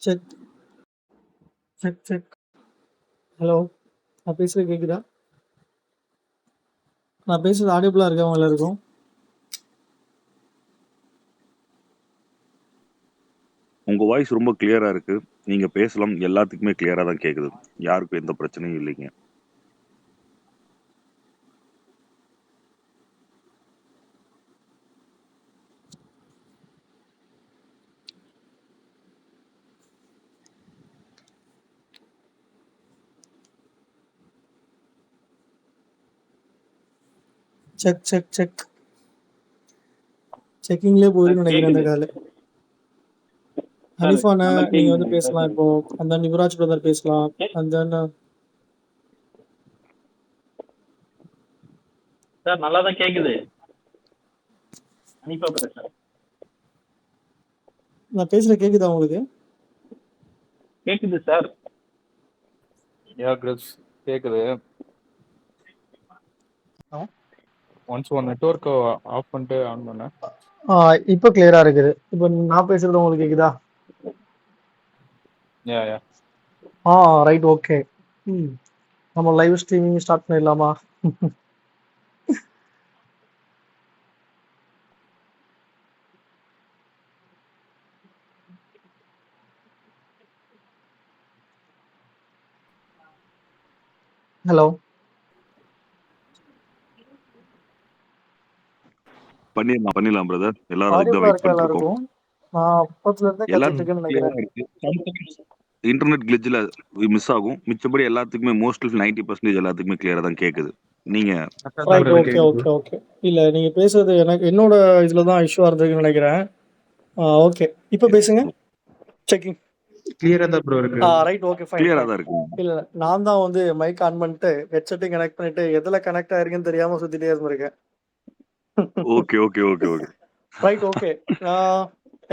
Check, check, check. Hello. நான் பேசுறது கேக்குதா? நான் பேசுறது ஆடியபிளா இருக்கா உங்க எல்லாருக்கும்? உங்க வாய்ஸ் ரொம்ப கிளியரா இருக்கு. நீங்க பேசலாம். எல்லாத்துக்குமே கிளியரா தான் கேக்குது. யாருக்கும் எந்த பிரச்சனையும் இல்லைங்க. Check, check, check. செக்கிங்லயே போயிருன்னு நினைக்கிறேன் அந்த கால். ஹனிஃபான நீங்க வந்து பேசலாம் இப்போ. அந்த யுவராஜ் பிரதர் பேசலாம். அந்த சார் நல்லா தான் கேக்குது. ஹனிஃபா பிரதர் நான் பேசுறது கேக்குதா உங்களுக்கு? கேக்குது சார். யா கிரிஸ் கேக்குது. ஒன்ஸ் ஒன் நெட்வொர்க் ஆஃப் பண்ணிட்டு ஆன் பண்ணேன். இப்போ கிளியரா இருக்குது. இப்போ நான் பேசுறது உங்களுக்கு கேக்குதா? யா யா ரைட், ஓகே. நம்ம லைவ் ஸ்ட்ரீமிங் ஸ்டார்ட் பண்ணிடலாமா? ஹலோ. பண்ணிடலாம் பிரதர். எல்லாரும் அதுக்கு தான் ஆடியபிளா வெயிட் இருக்கா பண்ணிட்டு இருக்கோம். எல்லாருக்கும்? நான் அப்பத்துல இருந்தே கத்திட்டு இருக்கேன்னு நினைக்கிறேன். இன்டர்நெட் கிளிட்ஜ்ல மிஸ் ஆகும். மிச்சபடி எல்லாத்துக்குமே மோஸ்ட்லி 90% எல்லாத்துக்குமே கிளியரா தான் கேக்குது. நீங்க ரைட், ஓகே, ஓகே, ஓகே. இல்ல நீங்க பேசுறது என்னோட இதுல தான் இஷ்யூவா இருந்திருக்குன்னு நினைக்கிறேன். ஓகே, இப்போ பேசுங்க. செக்கிங். கிளியரா தான் ப்ரோ இருக்கு. Right, okay, fine. கிளியரா தான் இருக்கு. இல்ல நான் தான் வந்து மைக் ஆன் பண்ணிட்டு ஹெட்செட்டையும் கனெக்ட் பண்ணிட்டு எதுல கனெக்ட் ஆயிருக்குன்னு தெரியாம சுத்திட்டே இருந்திருக்கேன். Okay okay okay okay. Right, okay.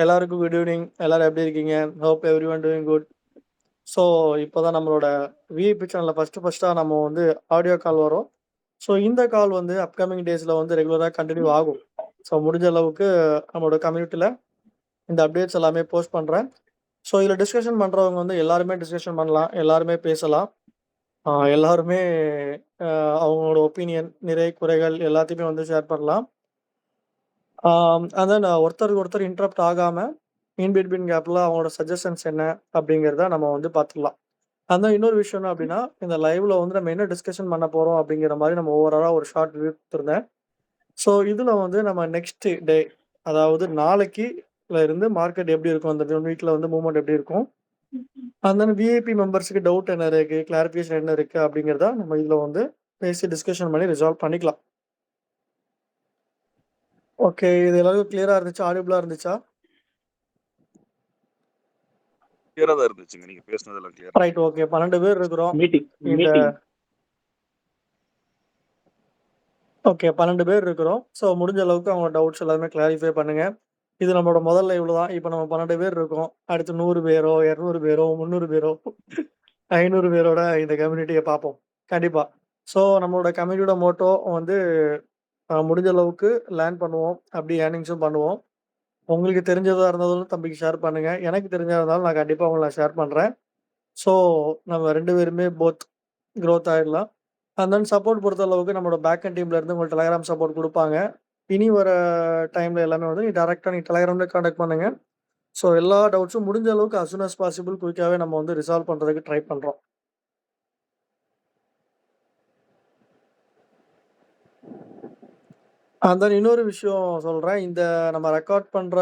எல்லாருக்கும் குட் ஈவினிங். எல்லாரும் எப்படி இருக்கீங்க? Hope every one doing good. So இப்போதான் நம்மளோட விஐபி சேனலில் ஃபஸ்ட்டாக நம்ம வந்து ஆடியோ கால் வரும். ஸோ இந்த கால் வந்து அப்கமிங் டேஸில் வந்து ரெகுலராக கண்டினியூ ஆகும். ஸோ முடிஞ்ச அளவுக்கு நம்மளோட கம்யூனிட்டியில் இந்த அப்டேட்ஸ் எல்லாமே போஸ்ட் பண்ணுறேன். ஸோ இதில் டிஸ்கஷன் பண்ணுறவங்க வந்து எல்லாருமே டிஸ்கஷன் பண்ணலாம், எல்லாருமே பேசலாம். எல்லாருமே அவங்களோட ஒப்பீனியன், நிறை குறைகள் எல்லாத்தையுமே வந்து ஷேர் பண்ணலாம். அதான் ஒருத்தருக்கு ஒருத்தர் இன்டரப்ட் ஆகாமல் இன் பிட்வீன் கேப்பில் அவங்களோட சஜஷன்ஸ் என்ன அப்படிங்கிறத நம்ம வந்து பார்த்துக்கலாம். அந்த இன்னொரு விஷயம் என்ன அப்படின்னா, இந்த லைவ்ல வந்து நம்ம என்ன டிஸ்கஷன் பண்ண போகிறோம் அப்படிங்கிற மாதிரி நம்ம ஓவராலாக ஒரு ஷார்ட் ரிவ்யூ கொடுத்துருந்தேன். ஸோ இதில் வந்து நம்ம நெக்ஸ்ட் டே, அதாவது நாளைக்குல இருந்து மார்க்கெட் எப்படி இருக்கும், அந்த 1 வீக்ல வந்து மூவ்மெண்ட் எப்படி இருக்கும், அந்த விஐபி மெம்பர்ஸுக்கு டவுட் என்ன இருக்கு, கிளாரிஃபிகேஷன் என்ன இருக்கு அப்படிங்கிறத நம்ம இதில் வந்து பேசி டிஸ்கஷன் பண்ணி ரிசால்வ் பண்ணிக்கலாம். ஓகே, இது எல்லாருக்கும் கிளியரா இருந்துச்சா? ஆடியபிளா இருந்துச்சா? கிளியரா தான் இருந்துச்சுங்க. நீங்க பேசுனதெல்லாம் கிளியரா. Right, okay. 12 பேர் இருக்கிறோம். இந்த ஓகே 12 பேர் இருக்கிறோம். ஸோ முடிஞ்ச அளவுக்கு அவங்க டவுட்ஸ் எல்லாமே கிளாரிஃபை பண்ணுங்க. இது நம்மளோட முதல் லைவ்ல தான். இப்போ நம்ம 12 பேர் இருக்கோம். அடுத்து 100 பேரோ, 200 பேரோ, 300 பேரோ, 500 பேரோட இந்த கம்யூனிட்டியை பார்ப்போம் கண்டிப்பா. ஸோ நம்மளோட கம்யூனிட்டியோட மோட்டோ வந்து முடிஞ்ச அளவுக்கு லேர்ன் பண்ணுவோம், அப்படி ஏர்னிங்ஸும் பண்ணுவோம். உங்களுக்கு தெரிஞ்சதா இருந்தாலும் தம்பிக்கு ஷேர் பண்ணுங்க. எனக்கு தெரிஞ்சதா இருந்தாலும் நான் கண்டிப்பாக உங்களை ஷேர் பண்ணுறேன். ஸோ நம்ம 2 பேருமே போத் க்ரோத் ஆயிடலாம். அண்ட் தென் சப்போர்ட் பொறுத்த அளவுக்கு நம்மளோட பேக் அண்ட் டீம்ல இருந்து உங்களுக்கு டெலகிராம் சப்போர்ட் கொடுப்பாங்க. இனி வர டைம்ல எல்லாமே வந்து நீ டெலகிராம்ல கான்டாக்ட் பண்ணுங்க. ஸோ எல்லா டவுட்ஸும் முடிஞ்ச அளவுக்கு as soon as possible குயிக்காவே நம்ம வந்து ரிசால்வ் பண்றதுக்கு ட்ரை பண்றோம். அண்ட் தென் இன்னொரு விஷயம் சொல்றேன். இந்த நம்ம ரெக்கார்ட் பண்ற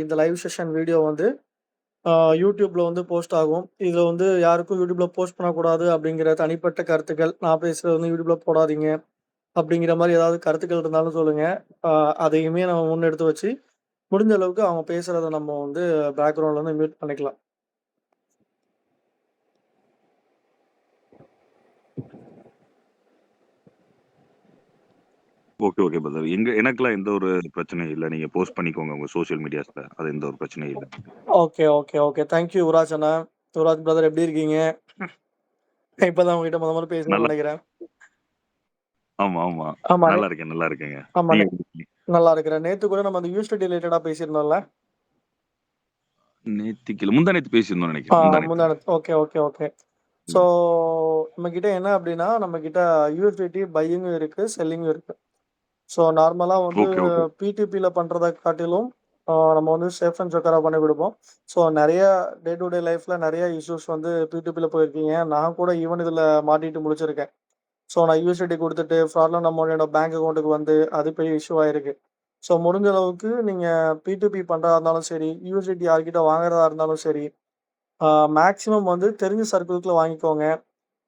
இந்த லைவ் செஷன் வீடியோ வந்து யூடியூப்ல வந்து போஸ்ட் ஆகும். இதுல வந்து யாருக்கும் யூடியூப்ல போஸ்ட் பண்ணக்கூடாது அப்படிங்கிற தனிப்பட்ட கருத்துக்கள், நான் பேசுறது வந்து யூடியூப்ல போடாதீங்க அப்படிங்கிற மாதிரி ஏதாவது கருத்துக்கள் இருந்தாலும் சொல்லுங்க. அதையுமே நம்ம முன்னெடுத்து வச்சு முடிஞ்ச அளவுக்கு அவங்க பேசுறத நம்ம வந்து பேக்ரவுண்ட்ல வந்து மியூட் பண்ணிக்கலாம். Okay okay brother. எனக்குலாம் எந்த ஒரு பிரச்சனையும் இல்லை. நீங்க போஸ்ட் பண்ணிக்கோங்க உங்க சோஷியல் மீடியாஸ்ல. அது எந்த ஒரு பிரச்சனையும் இல்லை. Okay, okay, okay. Thank you Yuvraj அண்ணா. யுவராஜ் பிரதர் எப்படி இருக்கீங்க? இப்பதான் உங்ககிட்ட முதல்ல பேசணும்னு நல்லா நினைக்கிறேன். ஆமா ஆமா ஆமா, நல்லா இருக்கேன் நல்லா இருக்கேங்க. ஆமா, நீங்க எப்படி இருக்கீங்க? நல்லா இருக்கிறேன். நேத்து கூட நம்ம அந்த யூனிவர்சிட்டி ரிலேட்டடா பேசியிருந்தோம்ல. நேத்திக்கு இல்ல, முந்தா நேத்து பேசியிருந்தோம்னு நினைக்கிறேன். முந்தா நேத்து. முந்தானத்து. Okay, okay, okay. So hmm. நம்மகிட்ட என்ன அப்படின்னா, நம்மகிட்ட யூஎஸ்டிடி பையிங்கும் இருக்கு, செல்லிங்கும் இருக்கு. ஸோ நார்மலா வந்து ஓகே, ஓகே. P2Pல பண்றத காட்டிலும் நம்ம வந்து சேஃப் அண்ட் செக்யூரா பண்ணி குடுப்போம். ஸோ நெறைய டே டு டே லைஃப்ல நெறைய இஷ்யூஸ் வந்து P2Pல போயிருக்கீங்க. நான் கூட ஈவன் இதுல மாட்டிட்டு முழிச்சிருக்கேன். ஸோ நான் யூஎஸ்டிடி குடுத்துட்டு ஃப்ராட்லெண்ட் அமௌண்ட் என்னோட பேங்க் அக்கவுண்ட்டுக்கு வந்து அது பெரிய இஷ்யூ ஆயிருக்கு. ஸோ முடிஞ்ச அளவுக்கு நீங்க P2P பண்றதா இருந்தாலும் சரி, யூஎஸ்டிடி யார்கிட்ட வாங்குறதா இருந்தாலும் சரி, மேக்ஸிமம் வந்து தெரிஞ்ச சர்க்கிள்குள்ள வாங்கிக்கோங்க.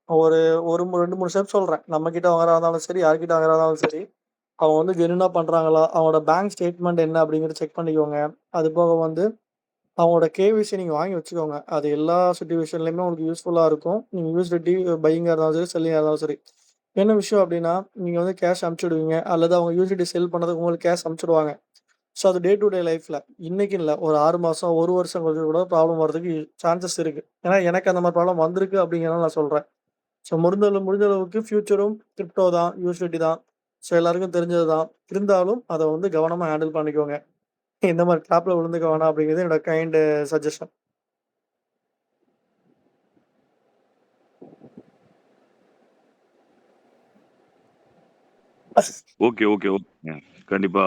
ஒரு ஒரு 2, 3 ஸ்டெப் சொல்றேன். நம்மகிட்ட வாங்குறதா இருந்தாலும் சரி, யார்கிட்ட வாங்குறதா இருந்தாலும் சரி, அவங்க வந்து ஜென்யூனா பண்றாங்களா? அவங்களோட பேங்க் ஸ்டேட்மெண்ட் என்ன அப்படிங்கிறத செக் பண்ணிக்கோங்க. அது போக வந்து அவங்களோட கேஒய்சி நீங்க வாங்கி வச்சுக்கோங்க. அது எல்லா சிட்யூவேஷன்லயுமே உங்களுக்கு யூஸ்ஃபுல்லா இருக்கும். நீங்க யூஎஸ்டிடி பையிங்கா இருந்தாலும் சரி, செல்லிங்கா இருந்தாலும் சரி. என்ன விஷயம் அப்படின்னா, நீங்க வந்து கேஷ் அனுப்பிச்சுடுவீங்க. அல்லது அவங்க யூஎஸ்டிடி செல் பண்ணதுக்கு உங்களுக்கு கேஷ் அனுப்பிச்சுடுவாங்க. ஸோ அது டே டு டே லைஃப்ல இன்னைக்குன்னு இல்ல. ஒரு 6 மாசம், 1 வருஷம் கழிச்சு கூட ப்ராப்ளம் வரதுக்கு சான்சஸ் இருக்கு. ஏன்னா எனக்கு அந்த மாரி ப்ராப்ளம் வந்திருக்கு அப்படிங்கிறனால நான் சொல்றேன். ஸோ முடிஞ்ச அளவுக்கு ஃபியூச்சரும் கிரிப்டோ தான், யூஎஸ்டிடி தான். ஸோ எல்லாருக்கும் தெரிஞ்சது தான். இருந்தாலும் அத வந்து கவனமா ஹேண்டில் பண்ணிக்கோங்க. இந்த மாரி ட்ராப்ல விழுந்துக்க வேணாம் அப்படிங்கிறது என்னோட கைண்ட் சஜஷன். ஓகே, ஓகே, ஓகேங்க. கண்டிப்பா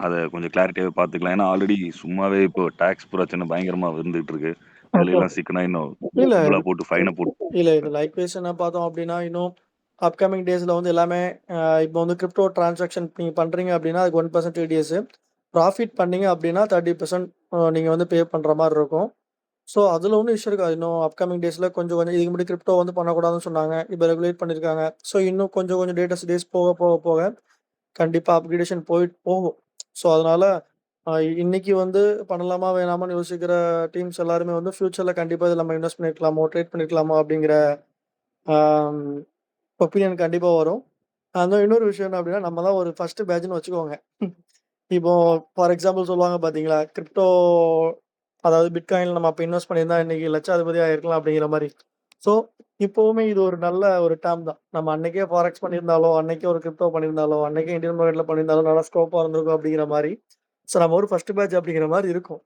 அத கொஞ்சம் கிளாரிட்டியாவே பார்த்துக்கலாம். ஏன்னா ஆல்ரெடி சும்மாவே இப்போ டாக்ஸ் பிரச்சனை பயங்கரமா வந்துட்டு இருக்கு. இதுல ஓகே. எல்லாம் சிக்கினா இன்னும் இல்ல டபுளா போட்டு ஃபைன போட்டு இல்ல இது லைக் வைஸ் என்ன பார்த்தோம் அப்படின்னா, இன்னும் அப்கமிங் டேஸ்ல வந்து எல்லாமே இப்போ வந்து கிரிப்டோ டிரான்சாக்ஷன் நீங்க பண்றீங்க அப்படின்னா, அதுக்கு 1% டிடிஎஸ். ப்ராஃபிட் பண்ணீங்க அப்படின்னா 30% நீங்க வந்து பே பண்ற மாரி இருக்கும். ஸோ அதுல ஒண்ணும் இஷ்யூ இருக்காது. இன்னும் அப்கமிங் டேஸ்ல கொஞ்சம் கொஞ்சம் இதுக்கு முன்னாடி கிரிப்டோ வந்து பண்ணக்கூடாதுன்னு சொன்னாங்க. இப்போ ரெகுலேட் பண்ணியிருக்காங்க. ஸோ இன்னும் கொஞ்சம் கொஞ்சம் டேஸ் போக கண்டிப்பா அப்கிரேடேஷன் போயிட்டு போகும். ஸோ அதனால அ இன்னைக்கு வந்து பண்ணலாமா வேணாமான்னு யோசிக்கிற டீம்ஸ் எல்லாருமே வந்து ஃபியூச்சர்ல கண்டிப்பா இதுல நம்ம இன்வெஸ்ட் பண்ணியிருக்கலாமோ, ட்ரேட் பண்ணியிருக்கலாமோ அப்படிங்கிற ஆம் ஒப்பீனியன் கண்டிப்பா வரும். இன்னொரு விஷயம் என்ன அப்படின்னா, நம்ம தான் ஒரு ஃபர்ஸ்ட் பேட்ச்ன்னு வச்சுக்கோங்க. இப்போ ஃபார் எக்ஸாம்பிள் சொல்லுவாங்க பார்த்தீங்களா, கிரிப்டோ அதாவது பிட்காயின்ல நம்ம அப்ப இன்வெஸ்ட் பண்ணியிருந்தா இன்னைக்கு லட்சாதிபதி ஆயிருக்கலாம் அப்படிங்கிற மாரி. ஸோ இப்பவுமே இது ஒரு நல்ல ஒரு டேர்ம் தான். நம்ம அன்னைக்கே ஃபாரெக்ஸ் பண்ணியிருந்தாலோ, அன்னைக்கே ஒரு கிரிப்டோ பண்ணியிருந்தாலோ, அன்னைக்கே இந்தியன் மார்க்கெட்ல பண்ணியிருந்தாலோ நல்லா ஸ்கோப்பா இருந்திருக்கும் அப்படிங்கிற மாரி. ஸோ நம்ம ஒரு ஃபர்ஸ்ட் பேட்ச் அப்படிங்கிற மாரி இருக்கும்.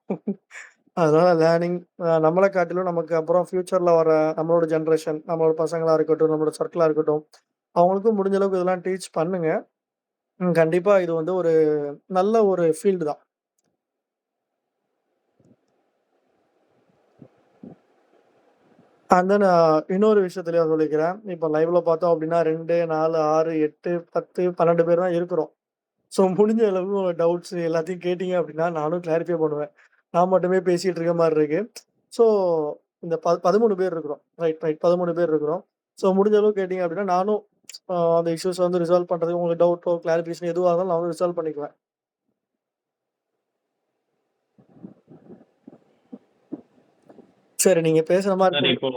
அதனால லேர்னிங் நம்மள காட்டிலும் நமக்கு அப்புறம் ஃபியூச்சர்ல வர நம்மளோட ஜெனரேஷன், நம்மளோட பசங்களா இருக்கட்டும், நம்மளோட சர்க்கிளா இருக்கட்டும், அவங்களுக்கும் முடிஞ்ச அளவுக்கு இதெல்லாம் டீச் பண்ணுங்க. கண்டிப்பா இது வந்து ஒரு நல்ல ஒரு ஃபீல்டு தான். தென் இன்னொரு விஷயத்துலயும் சொல்லிக்கிறேன். இப்ப லைவ்ல பார்த்தோம் அப்படின்னா 2, 4, 6, 8, 10, 12 பேர் தான் இருக்கிறோம். ஸோ முடிஞ்ச அளவு உங்க டவுட்ஸ் எல்லாத்தையும் கேட்டீங்க அப்படின்னா, நானும் கிளாரிஃபை பண்ணுவேன். நான் மட்டுமே பேசிட்டு இருக்க மாரி இருக்கு. ஸோ இந்த 13 பேர் இருக்கிறோம். ரைட் 13 பேர் இருக்கிறோம். ஸோ முடிஞ்ச அளவு கேட்டீங்க அப்படின்னா, நானும் அந்த இஷ்யூஸ வந்து ரிசால்வ் பண்றதுக்கு உங்களுக்கு டவுட்டோ, கிளாரிஃபிகேஷன் எதுவா இருந்தாலும் நான் வந்து ரிசால்வ் பண்ணிக்குவேன். சரி நீங்க பேசுற மாரி சார் இப்போ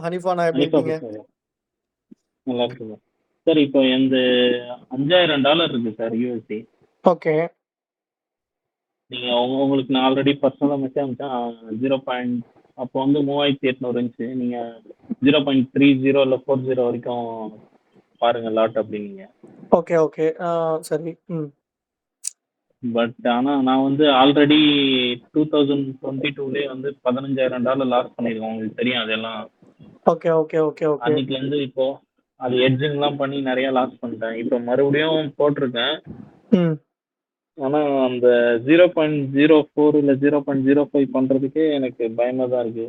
ஹனிஃபா அண்ணா எப்படி கண்டிப்பா இருக்கீங்க? பேசுங்க. நல்லா இருக்குங்க. சார் இப்போ எந்த $5000 இருக்கு சார் யூஎஸ்டி. ஓகே. நீங்க உங்களுக்கு நான் ஆல்ரெடி பர்சனலா மெசேஜ் அனுப்பிச்சேன். 0. அப்போ வந்து 3800 இருந்துச்சு. நீங்க 0.30 இல்ல 40 வரைக்கும் பாருங்க லாட் அப்படின்னீங்க. ஓகே. சரி. பட் ஆனா நான் வந்து ஆல்ரெடி 2022லயே வந்து $15000 லாஸ் பண்ணியிருக்கேன். உங்களுக்கு தெரியும் அதெல்லாம். ஓகே. அன்னைக்குல இருந்து இப்போ அது எட்ஜிங்லாம் பண்ணி நிறைய லாஸ் பண்ணிட்டேன். இப்போ மறுபடியும் போட்டிருக்கேன். ம். ஆனா அந்த 0.04 இல்ல 0.05 பண்றதுக்கே எனக்கு பயமா தான் இருக்கு.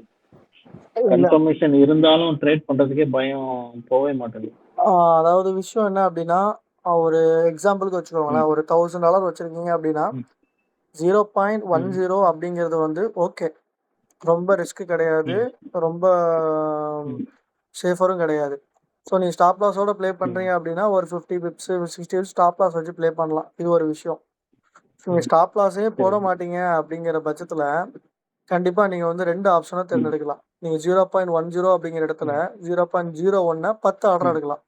இல்ல. கன்ஃபர்மேஷன் இருந்தாலும் ட்ரேட் பண்றதுக்கே பயம் போவே மாட்டேங்குது. அதாவது விஷயம் என்ன அப்டின்னா, ஒரு எக்ஸாம்பிள்க்கு வச்சுக்கோங்களேன். ம், ஒரு $1000 வச்சிருக்கீங்க அப்டின்னா, ம், 0.10 அப்படிங்கிறது வந்து ஓகே. ரொம்ப ரிஸ்க் கிடையாது. ம், ரொம்ப ம், சேஃபரும் கிடையாது. ஸோ நீங்க ஸ்டாப் லாஸோட ப்ளே ம், பண்றீங்க அப்டின்னா, ஒரு 50 பிப்ஸ், 60 பிப்ஸ் ஸ்டாப் லாஸ் வச்சு ப்ளே பண்ணலாம். இது ஒரு விஷயம். நீங்க ம். ஸ்டாப் லாஸே போட சரி. மாட்டீங்க அப்படிங்கிற பட்சத்துல, கண்டிப்பா நீங்க வந்து 2 ஆப்ஷன ம், தேர்ந்தெடுக்கலாம். நீங்க 0.10 அப்படிங்கிற இடத்துல ம், 0.01 10 ஆர்டர் ம், எடுக்கலாம்.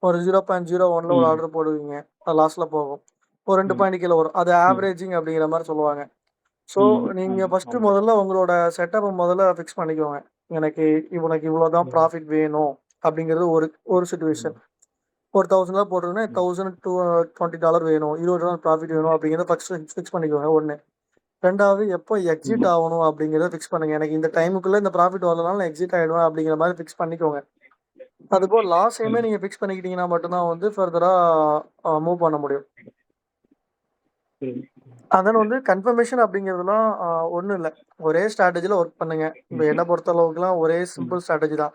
ஒரு 0.01ல ஒரு ம், ஆர்டர் போடுவீங்க. அது லாஸ்ட்ல போகும். ஒரு 2 ம், பாயிண்ட் கீழ வரும். அது ம், ஆவரேஜிங் அப்படிங்கிற மாரி சொல்லுவாங்க. ஸோ நீங்க ஆமா, ஃபர்ஸ்ட்டு ஆமா. முதல்ல உங்களோட செட்டப்ப முதல்ல ஃபிக்ஸ் பண்ணிக்கோங்க. எனக்கு இவனுக்கு இவ்வளோதான் ம், ப்ராஃபிட் வேணும் அப்படிங்கிறது ஒரு ஒரு ம், சிச்சுவேஷன். ஒரு $1000 போட்டிருக்கேன்னா ம், $1000 to $20 வேணும். $20 ப்ராஃபிட் வேணும் அப்படிங்கிறத ஃபர்ஸ்ட் ஃபிக்ஸ் பண்ணிக்கோங்க 1. 2வது எப்போ எக்ஸிட் ஆகணும் அப்படிங்கிறத ஃபிக்ஸ் பண்ணுங்க. எனக்கு இந்த டைமுக்குள்ள இந்த ப்ராஃபிட் வரலனாலும் நான் எக்ஸிட் ஆயிடுவேன் அப்படிங்கிற மாதிரி ஃபிக்ஸ் பண்ணிக்கோங்க. அதுபோல் லாஸ் டைமே நீங்க ஃபிக்ஸ் பண்ணிக்கிட்டீங்கன்னா மட்டும்தான் வந்து ஃபர்தரா மூவ் பண்ண முடியும். அதனால வந்து கன்ஃபர்மேஷன் அப்படிங்கிறதுலாம் ஒன்றும் இல்லை. ஒரே ஸ்ட்ராட்டஜியில் ஒர்க் பண்ணுங்க. இப்போ என்னை பொறுத்த அளவுக்குலாம் ஒரே சிம்பிள் ஸ்ட்ராட்டஜி தான்.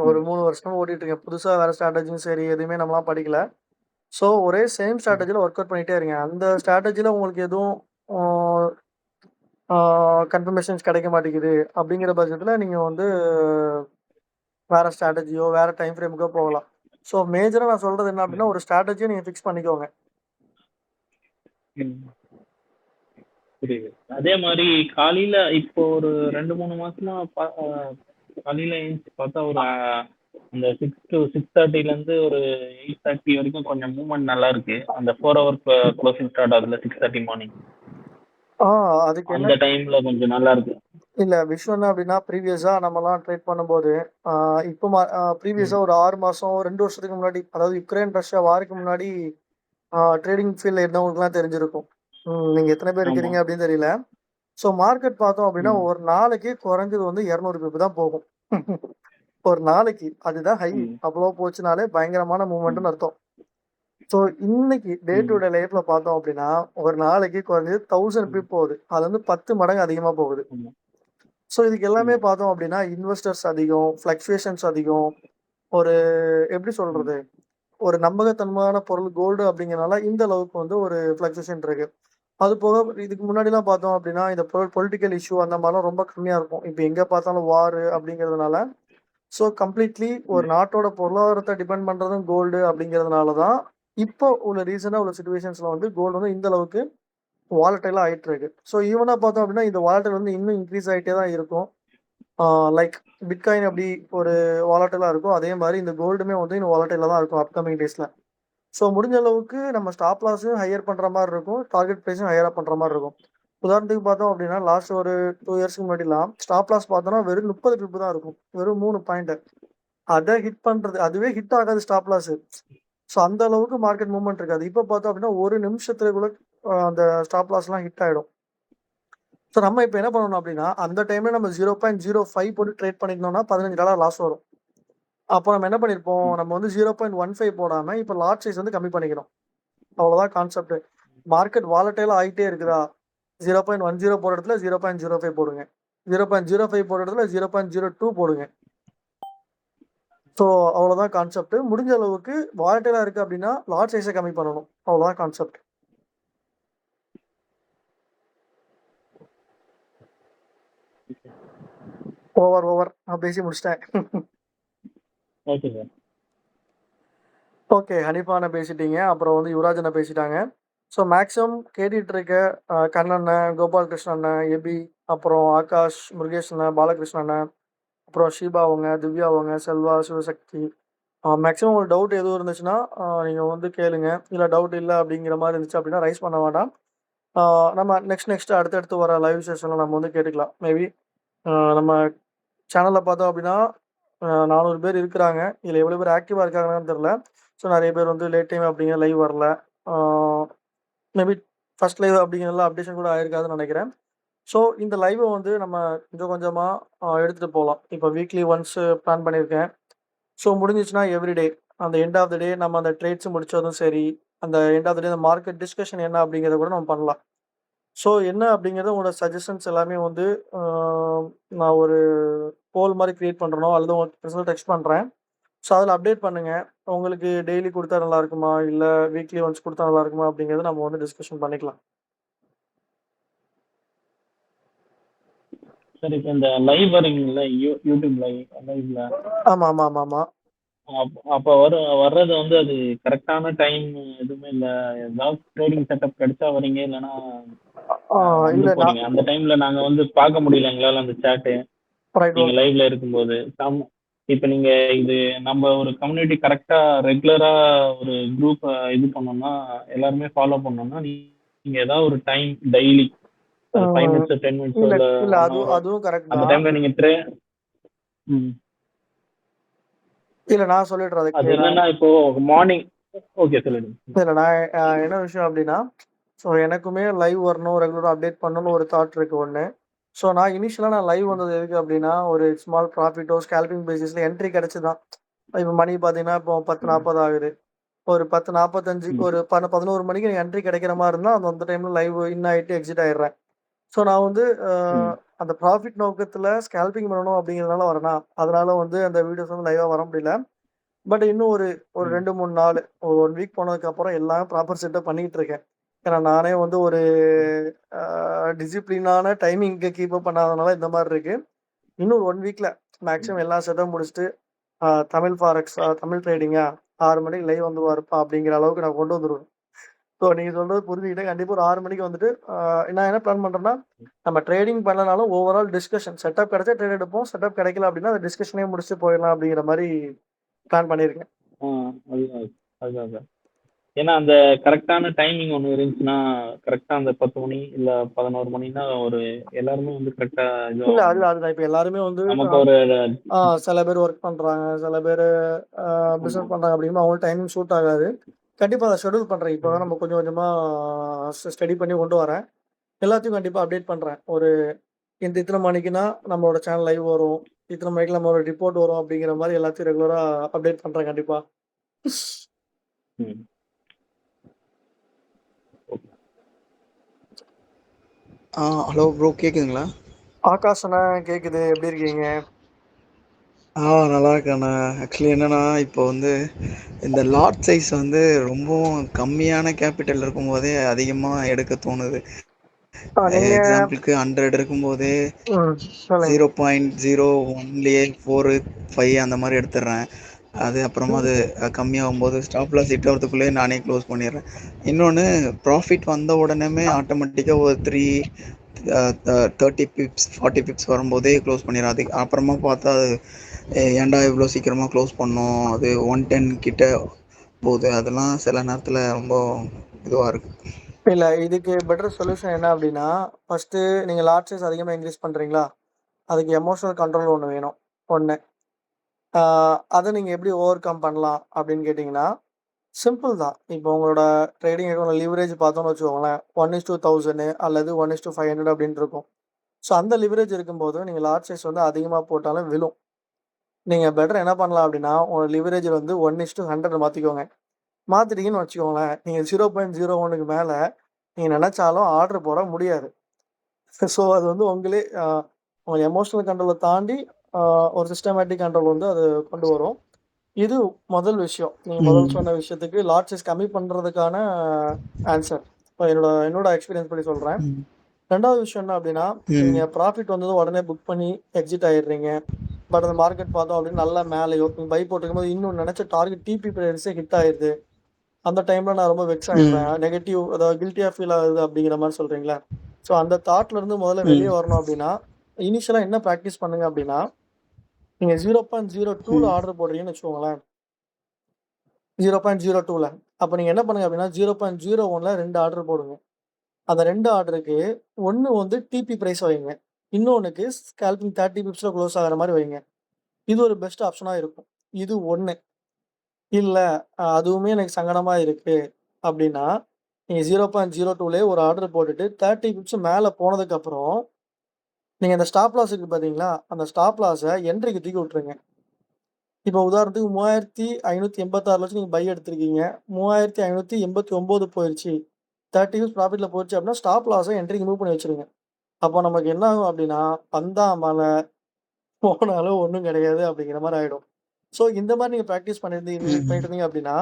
ஒரு 3 வருஷமா ஓட்டிட்டு இருக்கேன். புதுசாக வேற ஸ்ட்ராட்டஜியும் சரி எதுவுமே நம்மளாம் படிக்கல. ஸோ ஒரே சேம் ஸ்ட்ராட்டஜியில் ஒர்க் அவுட் பண்ணிட்டே இருங்க. அந்த ஸ்ட்ராட்டஜியில் உங்களுக்கு எதுவும் கன்ஃபர்மேஷன்ஸ் கிடைக்க மாட்டேங்குது அப்படிங்கிற பட்சத்தில் நீங்கள் வந்து வேற ஸ்ட்ராட்டஜியோ வேற டைம் ஃப்ரேமுக்கோ போகலாம். ஸோ மேஜராக நான் சொல்றது என்ன அப்படின்னா, ஒரு ஸ்ட்ராட்டஜியை நீங்கள் ஃபிக்ஸ் பண்ணிக்கோங்க. புரியுது. அதே மாதிரி காலையில இப்போ ஒரு 2-3 மாசமா காலையில எழுந்துச்சு பார்த்தா ஒரு அந்த 6 to 6:30 இருந்து ஒரு 8:30 வரைக்கும் கொஞ்சம் மூவ்மெண்ட் நல்லா இருக்கு. அந்த 4 hour க்ளோசிங் ஸ்டார்ட் ஆகுதுல 6:30 மார்னிங். அதுக்கு அந்த டைம்ல கொஞ்சம் நல்லா இருக்கு. இல்ல விஷயம் என்ன அப்படின்னா, ப்ரீவியஸா நம்மலாம் ட்ரேட் பண்ணும்போது இப்போ ப்ரீவியஸா ஒரு 6 மாசம் 2 வருஷத்துக்கு முன்னாடி, அதாவது யுக்ரைன் ரஷ்யா வாருக்கு முன்னாடி ட்ரேடிங் ஃபீல்ட்ல இருந்தவங்களுக்குலாம் தெரிஞ்சிருக்கும். நீங்க எத்தனை பேர் இருக்கிறீங்க அப்படின்னு தெரியல. ஸோ மார்க்கெட் பார்த்தோம் அப்படின்னா ஒரு நாளைக்கு குறைஞ்சது வந்து 200 பிப் தான் போகும். ஒரு நாளைக்கு அதுதான் ஹை. அவ்வளோ போச்சுனாலே பயங்கரமான மூவ்மெண்ட்னு அர்த்தம். ஸோ இன்னைக்கு டே டு டே லைஃப்ல பார்த்தோம் அப்படின்னா ஒரு நாளைக்கு குறைஞ்சது 1000 பிப் போகுது. அது வந்து 10 மடங்கு அதிகமா போகுது. ஸோ இதுக்கு எல்லாமே பார்த்தோம் அப்படின்னா இன்வெஸ்டர்ஸ் அதிகம், ஃப்ளக்சுவேஷன்ஸ் அதிகம், ஒரு எப்படி சொல்றது, ஒரு நம்பகத்தன்மையான பொருள் கோல்டு அப்படிங்கிறனால இந்த அளவுக்கு வந்து ஒரு ஃப்ளக்சுவேஷன் இருக்கு. அது போக இதுக்கு முன்னாடிலாம் பார்த்தோம் அப்படின்னா இந்த பொலிட்டிக்கல் இஷ்யூ அந்த மாதிரிலாம் ரொம்ப கம்மியா இருக்கும். இப்போ எங்க பார்த்தாலும் வார் அப்படிங்கிறதுனால ஸோ கம்ப்ளீட்லி ஒரு நாட்டோட பொருளாதாரத்தை டிபெண்ட் பண்றதும் கோல்டு அப்படிங்கிறதுனால தான் இப்போ உள்ள ரீசனா உள்ள சுச்சுவேஷன்ஸ்ல வந்து கோல்டு வந்து இந்த அளவுக்கு வாலட்டைலா ஆயிட்டு இருக்கு. ஸோ ஈவனா பார்த்தோம் அப்படின்னா இந்த வாலட்டைல் வந்து இன்னும் இன்க்ரீஸ் ஆகிட்டே தான் இருக்கும். லைக் பிட்காயின் அப்படி ஒரு வாலட்டைலா இருக்கும், அதே மாதிரி இந்த கோல்டுமே வந்து இன்னும் வாலட்டைலா தான் இருக்கும் அப்கமிங் டேஸ்ல. ஸோ முடிஞ்ச அளவுக்கு நம்ம ஸ்டாப் லாஸும் ஹையர் பண்ற மாதிரி இருக்கும், டார்கெட் ப்ரைஸும் ஹையரா பண்ற மாதிரி இருக்கும். உதாரணத்துக்கு பார்த்தோம் அப்படின்னா லாஸ்ட் ஒரு 2 இயர்ஸ்க்கு முன்னாடிலாம் ஸ்டாப் லாஸ் பார்த்தோம்னா வெறும் 30 பிப் தான் இருக்கும், வெறும் 3 பாயிண்ட். அதை ஹிட் பண்றது அதுவே ஹிட் ஆகாது ஸ்டாப் லாஸ். ஸோ அந்த அளவுக்கு மார்க்கெட் மூவ்மெண்ட் இருக்காது. இப்போ பார்த்தோம் அப்படின்னா ஒரு நிமிஷத்துல கூட அந்த ஸ்டாப் லாஸ்லாம் ஹிட் ஆயிடும். ஸோ நம்ம இப்போ என்ன பண்ணணும் அப்படின்னா அந்த டைம்ல நம்ம 0.05 போட்டு ட்ரேட் பண்ணிருந்தோம்னா $15 லாஸ் வரும். அப்போ நம்ம என்ன பண்ணிருப்போம், நம்ம வந்து 0.15 போடாம இப்போ லாட் சைஸ் வந்து கம்மி பண்ணிக்கணும். அவ்வளவுதான் கான்செப்ட். மார்க்கெட் வாலட்டைலா ஆகிட்டே இருக்குதா, 0.10 போடுற இடத்துல 0.05 போடுங்க, 0.05 போடுற இடத்துல 0.02 போடுங்க. ஸோ அவ்வளோதான் கான்செப்ட். முடிஞ்ச அளவுக்கு வாலட்டைலா இருக்கு அப்படின்னா லாட் சைஸை கம்மி பண்ணணும். அவ்வளோதான் கான்செப்ட். ஓவர் நான் பேசி முடிச்சிட்டேன். Okay sir. ஓகே, ஹனிஃபான பேசிட்டீங்க, அப்புறம் வந்து யுவராஜனை பேசிட்டாங்க. ஸோ மேக்ஸிமம் கேட்டுட்டு இருக்க கண்ணண்ணன், கோபால் கிருஷ்ணன், எபி, அப்புறம் ஆகாஷ், முருகேஷன், பாலகிருஷ்ணன், அப்புறம் ஷீபா அவங்க, திவ்யா அவங்க, செல்வா, சிவசக்தி, மேக்ஸிமம் உங்களுக்கு டவுட் எதுவும் இருந்துச்சுன்னா நீங்கள் வந்து கேளுங்க. இல்லை டவுட் இல்லை அப்படிங்கிற மாதிரி இருந்துச்சு அப்படின்னா ரைஸ் பண்ண வேண்டாம். நம்ம நெக்ஸ்ட் அடுத்தடுத்து வர லைவ் செஷனில் நம்ம வந்து கேட்டுக்கலாம். மேபி நம்ம சேனலில் பார்த்தோம் அப்படின்னா 400 பேர் இருக்கிறாங்க. இதில் எவ்வளோ பேர் ஆக்டிவாக இருக்காங்கன்னு தெரில. ஸோ நிறைய பேர் வந்து லேட் டைம் அப்படிங்கிற லைவ் வரல. மேபி ஃபர்ஸ்ட் லைவ் அப்படிங்கிறதுல அப்டேஷன் கூட ஆயிருக்காதுன்னு நினைக்கிறேன். ஸோ இந்த லைவை வந்து நம்ம கொஞ்சம் கொஞ்சமாக எடுத்துகிட்டு போகலாம். இப்போ வீக்லி ஒன்ஸ் பிளான் பண்ணியிருக்கேன். ஸோ முடிஞ்சிச்சுன்னா எவ்ரிடே அந்த எண்ட் ஆஃப் த டே நம்ம அந்த ட்ரேட்ஸ் முடிச்சதும் சரி, அந்த எண்ட் ஆஃப் த டே அந்த மார்க்கெட் டிஸ்கஷன் என்ன அப்படிங்கிறத கூட நம்ம பண்ணலாம். ஸோ என்ன அப்படிங்கிறது உங்களோட சஜஷன்ஸ் எல்லாமே வந்து நான் ஒரு போல் மாதிரி கிரியேட் பண்ணுறனோ அல்லது உங்களுக்கு ரிசல்ட் டெக்ஸ்ட் பண்ணுறேன். ஸோ அதில் அப்டேட் பண்ணுங்கள். உங்களுக்கு டெய்லி கொடுத்தா நல்லா இருக்குமா, இல்லை வீக்லி ஒன்ஸ் கொடுத்தா நல்லா இருக்குமா அப்படிங்கிறத நம்ம வந்து டிஸ்கஷன் பண்ணிக்கலாம். சார் இப்போ இந்த லைவ் வரீங்கல்ல யூடியூப் லைவ்ல, ஆமாம். அப்போ வர்றது வந்து அது கரெக்டான டைம் எதுவுமே இல்லை, ஏதாவது ட்ரேடிங் செட்டப் கிடைச்சா வரீங்க, இல்லைன்னா இல்லை போறீங்க. அந்த டைம்ல நாங்க வந்து பார்க்க முடியல எங்களால அந்த சாட்டு ரைட் நீங்க லைவ்ல இருக்கும்போது. இப்போ நீங்க இது நம்ம ஒரு கம்யூனிட்டி கரெக்டா ரெகுலரா ஒரு குரூப் இது பண்ணோம்னா, எல்லாருமே ஃபாலோ பண்ணோம்னா, நீங்க ஏதாவது ஒரு டைம் டெய்லி 5 minutes 10 minutes இல்லை அதுவும் கரெக்ட் அந்த தான். டைம்ல நீங்க இல்லை நான் சொல்லிடுறேன் அது என்னன்னா இப்போ மார்னிங். ஓகே சொல்லிடுங்க. இல்லை நான் என்ன விஷயம் அப்படின்னா, ஸோ எனக்குமே லைவ் வரணும், ரெகுலரா அப்டேட் பண்ணணும்னு ஒரு தாட் இருக்கு ஒண்ணு. ஸோ நான் இனிஷியலா லைவ் வந்தது எதுக்கு அப்டின்னா, ஒரு ஸ்மால் ப்ராஃபிட்டோ, ஸ்கேல்பிங் பேசிஸ்ல என்ட்ரி கிடைச்சு தான். இப்ப மணி பார்த்தீங்கன்னா, இப்போ 10:40 ஆகுது. ஒரு 10:45 ம். ஒரு 11 மணிக்கு எனக்கு என்ட்ரி கிடைக்கிற மாரி இருந்தா, அந்த டைம்ல லைவ் இன் ஆயிட்டு எக்ஸிட் ஆயிடுறேன். ஸோ நான் வந்து ம். அந்த ப்ராஃபிட் நோக்கத்துல ஸ்கேல்பிங் பண்ணணும் அப்படிங்கிறதுனால வரேனா, அதனால வந்து அந்த வீடியோஸ் வந்து லைவா வர முடியல. பட் இன்னும் ஒரு ம். 2, 3 நாள் ஒரு 1 வீக் போனதுக்கப்புறம் எல்லாம் ப்ராப்பர் செட்டப் பண்ணிக்கிட்டு இருக்கேன். ஏன்னா நானே வந்து ஒரு டிசிப்ளினான டைமிங்க்கு கீப் அப் பண்ணாதனால இந்த மாரி இருக்கு. இன்னும் 1 வீக்ல மேக்ஸிமம் எல்லா செட்டப் முடிச்சுட்டு, தமிழ் ஃபாரெக்ஸா, தமிழ் ட்ரேடிங்கா 6 மணிக்கு லைவ் வந்துருவாருப்பா அப்படிங்கிற அளவுக்கு நான் கொண்டு வந்துருவேன். ஸோ நீங்க சொல்றது புரிஞ்சுக்கிட்டேன். கண்டிப்பா ஒரு 6 மணிக்கு வந்துட்டு, நான் என்ன பிளான் பண்றேன்னா, நம்ம ட்ரேடிங் பண்ணலனாலும் ஓவரால் டிஸ்கஷன் செட்டப் கிடைச்சா ட்ரேட் எடுப்போம். செட்டப் கிடைக்கல அப்படின்னா, அந்த டிஸ்கஷனே முடிச்சுட்டு போயிடலாம் அப்படிங்கிற மாரி பிளான் பண்ணியிருக்கேன். ஆ அதுதான் அதுதான் அதான். ஏன்னா அந்த கரெக்டான டைமிங் ஒண்ணு இருந்துச்சுன்னா, கரெக்ட்டா அந்த 10 மணி இல்ல 11 மணின்னா ஒரு எல்லாருமே வந்து கரெக்ட்டா இல்ல இதுவாவாங்க. அதுதான். இப்ப எல்லாருமே வந்து நமக்கு ஒரு சில பேர் ஒர்க் பண்றாங்க. சில பேரு ஆமா. பிசினஸ் பண்றாங்க அப்படிங்கும்போது அவங்களுக்கு டைமிங் சூட் ஆகாது. கண்டிப்பா அத ஷெட்யூல் பண்றேன். இப்ப தான் ம். நம்ம கொஞ்சம் கொஞ்சமா ஸ்டடி பண்ணி கொண்டு வரேன். எல்லாத்தையும் கண்டிப்பா அப்டேட் பண்றேன். ஒரு இத்தன மணிக்குன்னா நம்மளோட சேனல் லைவ் வரும். இத்தன மணிக்கு நம்மளோட ரிப்போர்ட் வரும் அப்படிங்கிற மாரி எல்லாத்தையும் ரெகுலரா அப்டேட் பண்றேன் கண்டிப்பா. ம். ஹலோ ப்ரோ கேக்குதுங்களா? ஆகாஷ் அண்ணா கேக்குது. எப்படி இருக்கீங்க? நல்லா இருக்கேண்ணா. ஆக்சுவலி என்னன்னா, இப்போ வந்து இந்த லாட் சைஸ் வந்து ரொம்பவும் கம்மியான கேபிட்டல் இருக்கும்போதே அதிகமா எடுக்க தோணுது. நீங்க எக்ஸாம்பிளுக்கு 100 இருக்கும்போதே சொல்லுங்க. 0.01லயே 4, 5 அந்த மாரி எடுத்துடுறேன். அது அப்புறமா அது கம்மியாகும்போது ஸ்டாப் லாஸ் ஹிட் ஆகிறதுக்குள்ளேயே நானே க்ளோஸ் பண்ணிடுறேன். இன்னொன்று ப்ராஃபிட் வந்த உடனேமே ஆட்டோமேட்டிக்காக ஒரு 30 பிப்ஸ் 40 பிப்ஸ் வரும்போதே க்ளோஸ் பண்ணிடுறேன். அதுக்கு அப்புறமா பார்த்தா அது ஏன்டா இவ்வளோ சீக்கிரமாக க்ளோஸ் பண்ணோம், அது 110 கிட்ட போகுது. அதெல்லாம் சில நேரத்தில் ரொம்ப இதுவாக இருக்குது. இல்ல இதுக்கு பெட்டர் சொல்யூஷன் என்ன அப்படின்னா, ஃபர்ஸ்ட்டு நீங்க லாட் சைஸ் அதிகமா இன்க்ரீஸ் பண்றீங்களா? அதுக்கு எமோஷனல் கண்ட்ரோல் ஒண்ணு வேணும். 1 அத நீங்க எப்படி ஓவர் கம் பண்ணலாம் அப்படின்னு கேட்டீங்கன்னா, சிம்பிள் தான். இப்போ உங்களோட ட்ரேடிங் அக்கவுண்ட்ல லிவரேஜ் பார்த்தோம்னு வச்சுக்கோங்களேன். 1:1000 அல்லது 1:500 அப்படின்னு இருக்கும். ஸோ அந்த லிவரேஜ் இருக்கும்போது நீங்க லாட் சைஸ் வந்து அதிகமா போட்டாலும் விழும். நீங்க பெட்டர் என்ன பண்ணலாம் அப்படின்னா, உங்க லிவரேஜ் வந்து 1:100 மாத்திக்கோங்க. மாத்திட்டீங்கன்னு வச்சுக்கோங்களேன், நீங்க 0.01க்கு மேல நீங்க நெனச்சாலும் ஆர்டர் போட முடியாது. ஸோ அது வந்து உங்களே உங்க எமோஷனல் கண்ட்ரோல தாண்டி அ ஒரு சிஸ்டமேட்டிக் கண்ட்ரோல் வந்து அது கொண்டு வரும். இது முதல் விஷயம். நீங்க முதல் ம் சொன்ன விஷயத்துக்கு லாட் சைஸ் கம்மி பண்றதுக்கான ஆன்சர். இப்ப என்னோட எக்ஸ்பீரியன்ஸ் படி சொல்றேன். ம் 2வது விஷயம் என்ன அப்டின்னா, நீங்க ம் ப்ராஃபிட் வந்ததும் உடனே புக் பண்ணி எக்ஸிட் ஆயிடுறீங்க. பட் அந்த மார்க்கெட் பார்த்தோம் அப்டின்னா நல்லா மேலயோ நீங்க பை போட்டிருக்கும்போது இன்னும் நெனச்ச டார்கெட் டிபி பிரைஸே ஹிட் ஆயிருது. அந்த டைம்ல நான் ரொம்ப வெக்ஸ் ம் ஆயிடுறேன். நெகட்டிவ் அதாவது கில்ட்டியா ஃபீல் ஆகுது அப்டிங்கிற மாரி சொல்றீங்களா? ஸோ அந்த தாட்ல இருந்து முதல்ல வெளிய ம் வரணும் அப்டின்னா, இனிஷியலா என்ன பிராக்டிஸ் பண்ணுங்க அப்டின்னா, நீங்க 0.02ல ம் ஆர்டர் போடுறீங்கன்னு வச்சுக்கோங்களேன். 0.02ல. அப்ப நீங்க என்ன பண்ணுங்க அப்டின்னா, 0.01ல 2 ஆர்டர் போடுங்க. அந்த 2 ஆர்டருக்கு 1 வந்து டிபி பிரைஸ் வைங்க. இன்னொன்னுக்கு ஸ்கேல்பிங் 30 பிப்ஸ்ல குளோஸ் ஆகுற மாரி வைங்க. இது ஒரு பெஸ்ட் ஆப்ஷனா இருக்கும். இது 1. இல்ல அதுவுமே எனக்கு சங்கடமா இருக்கு அப்டின்னா, நீங்க 0.02லயே ஒரு ஆர்டர் போட்டுட்டு 30 பிப்ஸ் மேல போனதுக்கப்புறம், நீங்க அந்த ஸ்டாப் லாஸ் இருக்கு பார்த்தீங்களா? அந்த ஸ்டாப் லாஸ என்ட்ரிக்கு தூக்கி விட்டுருங்க. இப்போ உதாரணத்துக்கு 3586ல வச்சு நீங்க பை எடுத்திருக்கீங்க. 3589 போயிருச்சு. 30 பிப்ஸ் ப்ராஃபிட்ல போயிருச்சு அப்டின்னா, ஸ்டாப் லாஸ என்ட்ரிக்கு மூவ் பண்ணி வச்சுருங்க. அப்போ நமக்கு என்ன ஆகும் அப்டின்னா, வந்தா மழ, போனாலும் ஒண்ணும் கிடையாது அப்டிங்கிற மாரி ஆயிடும். ஸோ இந்த மாரி நீங்க பிராக்டிஸ் பண்ணிட்டு ம் இருந்தீங்க அப்டின்னா,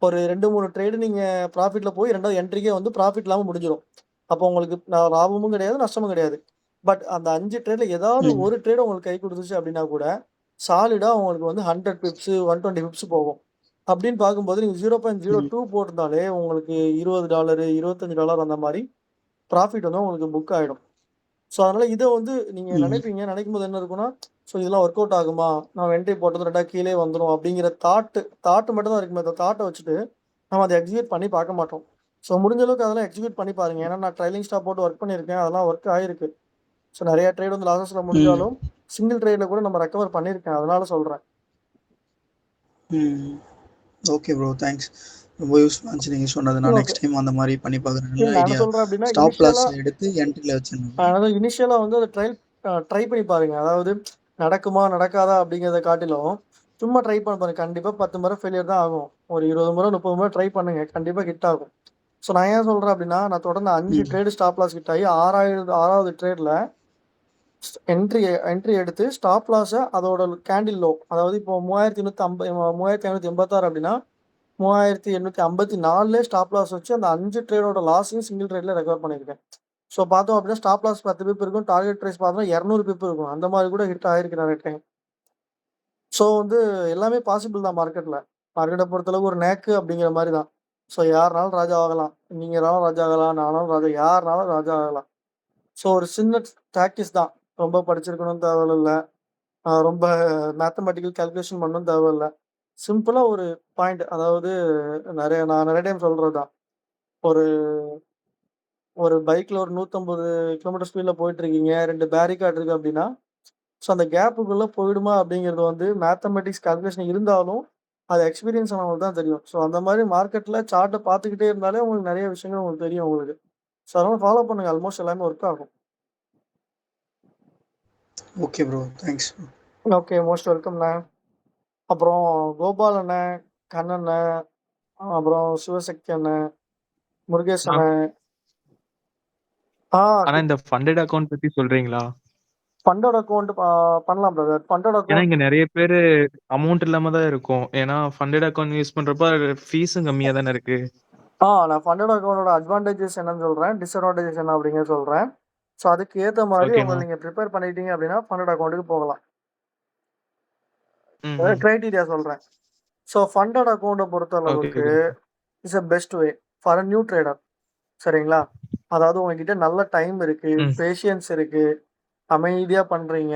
ஒரு 2, 3 ட்ரேடு நீங்க ப்ராஃபிட்ல போய் 2வது என்ட்ரிக்கே வந்து ப்ராஃபிட் இல்லாம முடிஞ்சிரும். அப்போ உங்களுக்கு லாபமும் கிடையாது, நஷ்டமும் கிடையாது. பட் அந்த 5 ட்ரேட்ல ஏதாவது ம் ஒரு ட்ரேட் உங்களுக்கு கை குடுத்துச்சு அப்டின்னா கூட, சாலிடா உங்களுக்கு வந்து 100 பிப்ஸ், 120 பிப்ஸ் போகும். அப்டின்னு பார்க்கும்போது நீங்க ம் 0.02 போட்டிருந்தாலே உங்களுக்கு $20, $25 அந்த மாரி ப்ராஃபிட் வந்து உங்களுக்கு புக் ஆயிடும். ஸோ, அதனால இத வந்து நீங்க ம் நினைப்பீங்க. நினைக்கும்போது என்ன இருக்கும்னா, ஸோ இதெல்லாம் ஒர்க் அவுட் ஆகுமா? நான் என்ட்ரி போட்டது 2 கீழயே வந்துரும் அப்படிங்கிற தாட் மட்டும் தான் இருக்குமே. அந்த தாட்ட வச்சுட்டு நம்ம அத எக்ஸிக்யூட் பண்ணி பார்க்க மாட்டோம். ஸோ முடிஞ்ச அளவுக்கு அதெல்லாம் எக்ஸிக்யூட் பண்ணி பாருங்க. ஏன்னா நான் ட்ரைலிங் ஸ்டாப் போட்டு ஒர்க் பண்ணியிருக்கேன். அதெல்லாம் ஒர்க் ஆயிருக்கு. ஸோ நெறைய ட்ரேட் வந்து லாஸஸ்ல ம் முடிஞ்சாலும், சிங்கிள் ட்ரேட்ல கூட நம்ம ரெக்கவர் பண்ணியிருக்கேன். அதனால சொல்றேன். ம் ஓகே ப்ரோ, தேங்க்ஸ். ரொம்ப யூஸ்ஃபுல்லா இருந்துச்சு நீங்க சொன்னது. நான் ஓகே. நெக்ஸ்ட் டைம் அந்த மாரி பண்ணி பார்க்குறேன். இல்ல நல்ல நான் என்ன ஐடியா. சொல்றேன் அப்படின்னா, ஸ்டாப் லாஸ் எடுத்து என்ட்ரில வச்சிடணும். அதாவது இனிஷியலா வந்து அத ட்ரை பண்ணி பாருங்க. அதாவது நடக்குமா, நடக்காதா அப்படிங்கிறத காட்டிலும், சும்மா ட்ரை பண்ண பாருங்க. கண்டிப்பா 10 முறை ஃபெயிலியர் தான் ஆகும். ஒரு 20 முறை, 30 முறை ட்ரை பண்ணுங்க. கண்டிப்பா ஹிட் ஆகும். ஸோ நான் ஏன் சொல்றேன் அப்படின்னா, நான் தொடர்ந்து 5 ம். ட்ரேடு ஸ்டாப் லாஸ் ஹிட் ஆகி 6வது ட்ரேட்ல என்ட்ரி எடுத்து ஸ்டாப் லாஸ அதோட கேண்டில் லோ, அதாவது இப்போ 3586 அப்படின்னா 3854 ஸ்டாப் லாஸ் வச்சு அந்த 5 ட்ரேடோட லாஸையும் சிங்கிள் ட்ரேட்ல ரெக்கவர் பண்ணியிருக்கேன். ஸோ பார்த்தோம் அப்படின்னா ஸ்டாப் லாஸ் 10 பிப் இருக்கும். டார்கெட் பிரைஸ் பார்த்தோம்னா 200 பிப் இருக்கும். அந்த மாதிரி கூட ஹிட் ஆயிருக்கு நிறைய டைம். ஸோ வந்து எல்லாமே பாசிபிள் தான் மார்க்கெட்ல. மார்க்கெட்ட பொறுத்தளவுக்கு ஒரு நேக்கு அப்படிங்கிற மாரி தான். ஸோ யாருனாலும் ராஜா ஆகலாம். நீங்கனாலும் ராஜா ஆகலாம். நானாலும் ராஜா, யாருனாலும் ராஜா ஆகலாம். ஸோ ஒரு சின்ன டாக்டிஸ் தான். ரொம்ப படிச்சிருக்கணும்னு தேவையில்ல. ரொம்ப மேத்தமேட்டிக்கல் கால்குலேஷன் பண்ணணும்னு தேவையில்ல. சிம்பிளா ஒரு பாயிண்ட், அதாவது நான் நிறைய டைம் சொல்றது தான். ஒரு ஒரு பைக்ல ஒரு 150 கிலோமீட்டர் ஸ்பீட்ல போயிட்டு இருக்கீங்க. 2 பேரிகார்ட் இருக்கு அப்படின்னா, ஸோ அந்த கேப்புக்குள்ள போயிடுமா அப்படிங்கிறது வந்து மேத்தமேட்டிக்ஸ் கால்குலேஷன் இருந்தாலும், அது எக்ஸ்பீரியன்ஸ் ஆனவங்களுக்கு தான் தெரியும். ஸோ அந்த மாரி மார்க்கெட்ல சார்ட்ட பார்த்துக்கிட்டே இருந்தாலே உங்களுக்கு நிறைய விஷயங்கள் உங்களுக்கு தெரியும் உங்களுக்கு. ஸோ அதனால ஃபாலோ பண்ணுங்க. ஆல்மோஸ்ட் எல்லாமே ஒர்க் ஆகும். Okay bro. Thanks. Okay. Most வெல்கம்ண்ணே. அப்புறம் கோபால் அண்ணன், கண்ணண்ணன், அப்புறம் சிவசக்தி அண்ணன், முருகேஷ் ஆ. அண்ணன். ஆனா இந்த ஃபண்டட் அக்கவுண்ட் பத்தி சொல்றீங்களா? ஃபண்டோட அக்கவுண்ட் பண்ணலாம் பிரதர். ஃபண்டோட ஏன்னா அக்கவுண்ட் இங்க நெறைய பேரு அமௌண்ட் இல்லாம தான் இருக்கும். ஏன்னா ஃபண்டட் அக்கவுண்ட் யூஸ் பண்றப்ப ஃபீஸும் கம்மியா தானே இருக்கு. நான் ஃபண்டட் அக்கவுண்டோட அட்வான்டேஜஸ் என்னன்னு சொல்றேன். டிஸ்அட்வான்டேஜஸ் என்ன அப்படிங்கிறத சொல்றேன். ஸோ அதுக்கு ஏத்த மாரி ஓகேண்ணா. உங்கள நீங்க ப்ரிப்பேர் பண்ணிட்டீங்க அப்படின்னா ஃபண்டட் அக்கவுண்ட்டுக்கு போகலாம். ம், ம். கிரைட்டீரியா சொல்றேன். ஸோ ஃபண்டட் அக்கவுண்ட்ட பொறுத்த ஓகே, அளவுக்கு okay. Is a best way for a new trader. சரிங்களா? அதாவது உங்ககிட்ட நல்ல டைம் இருக்கு, ம், பேஷியன்ஸ் இருக்கு, அமைதியா பண்றீங்க.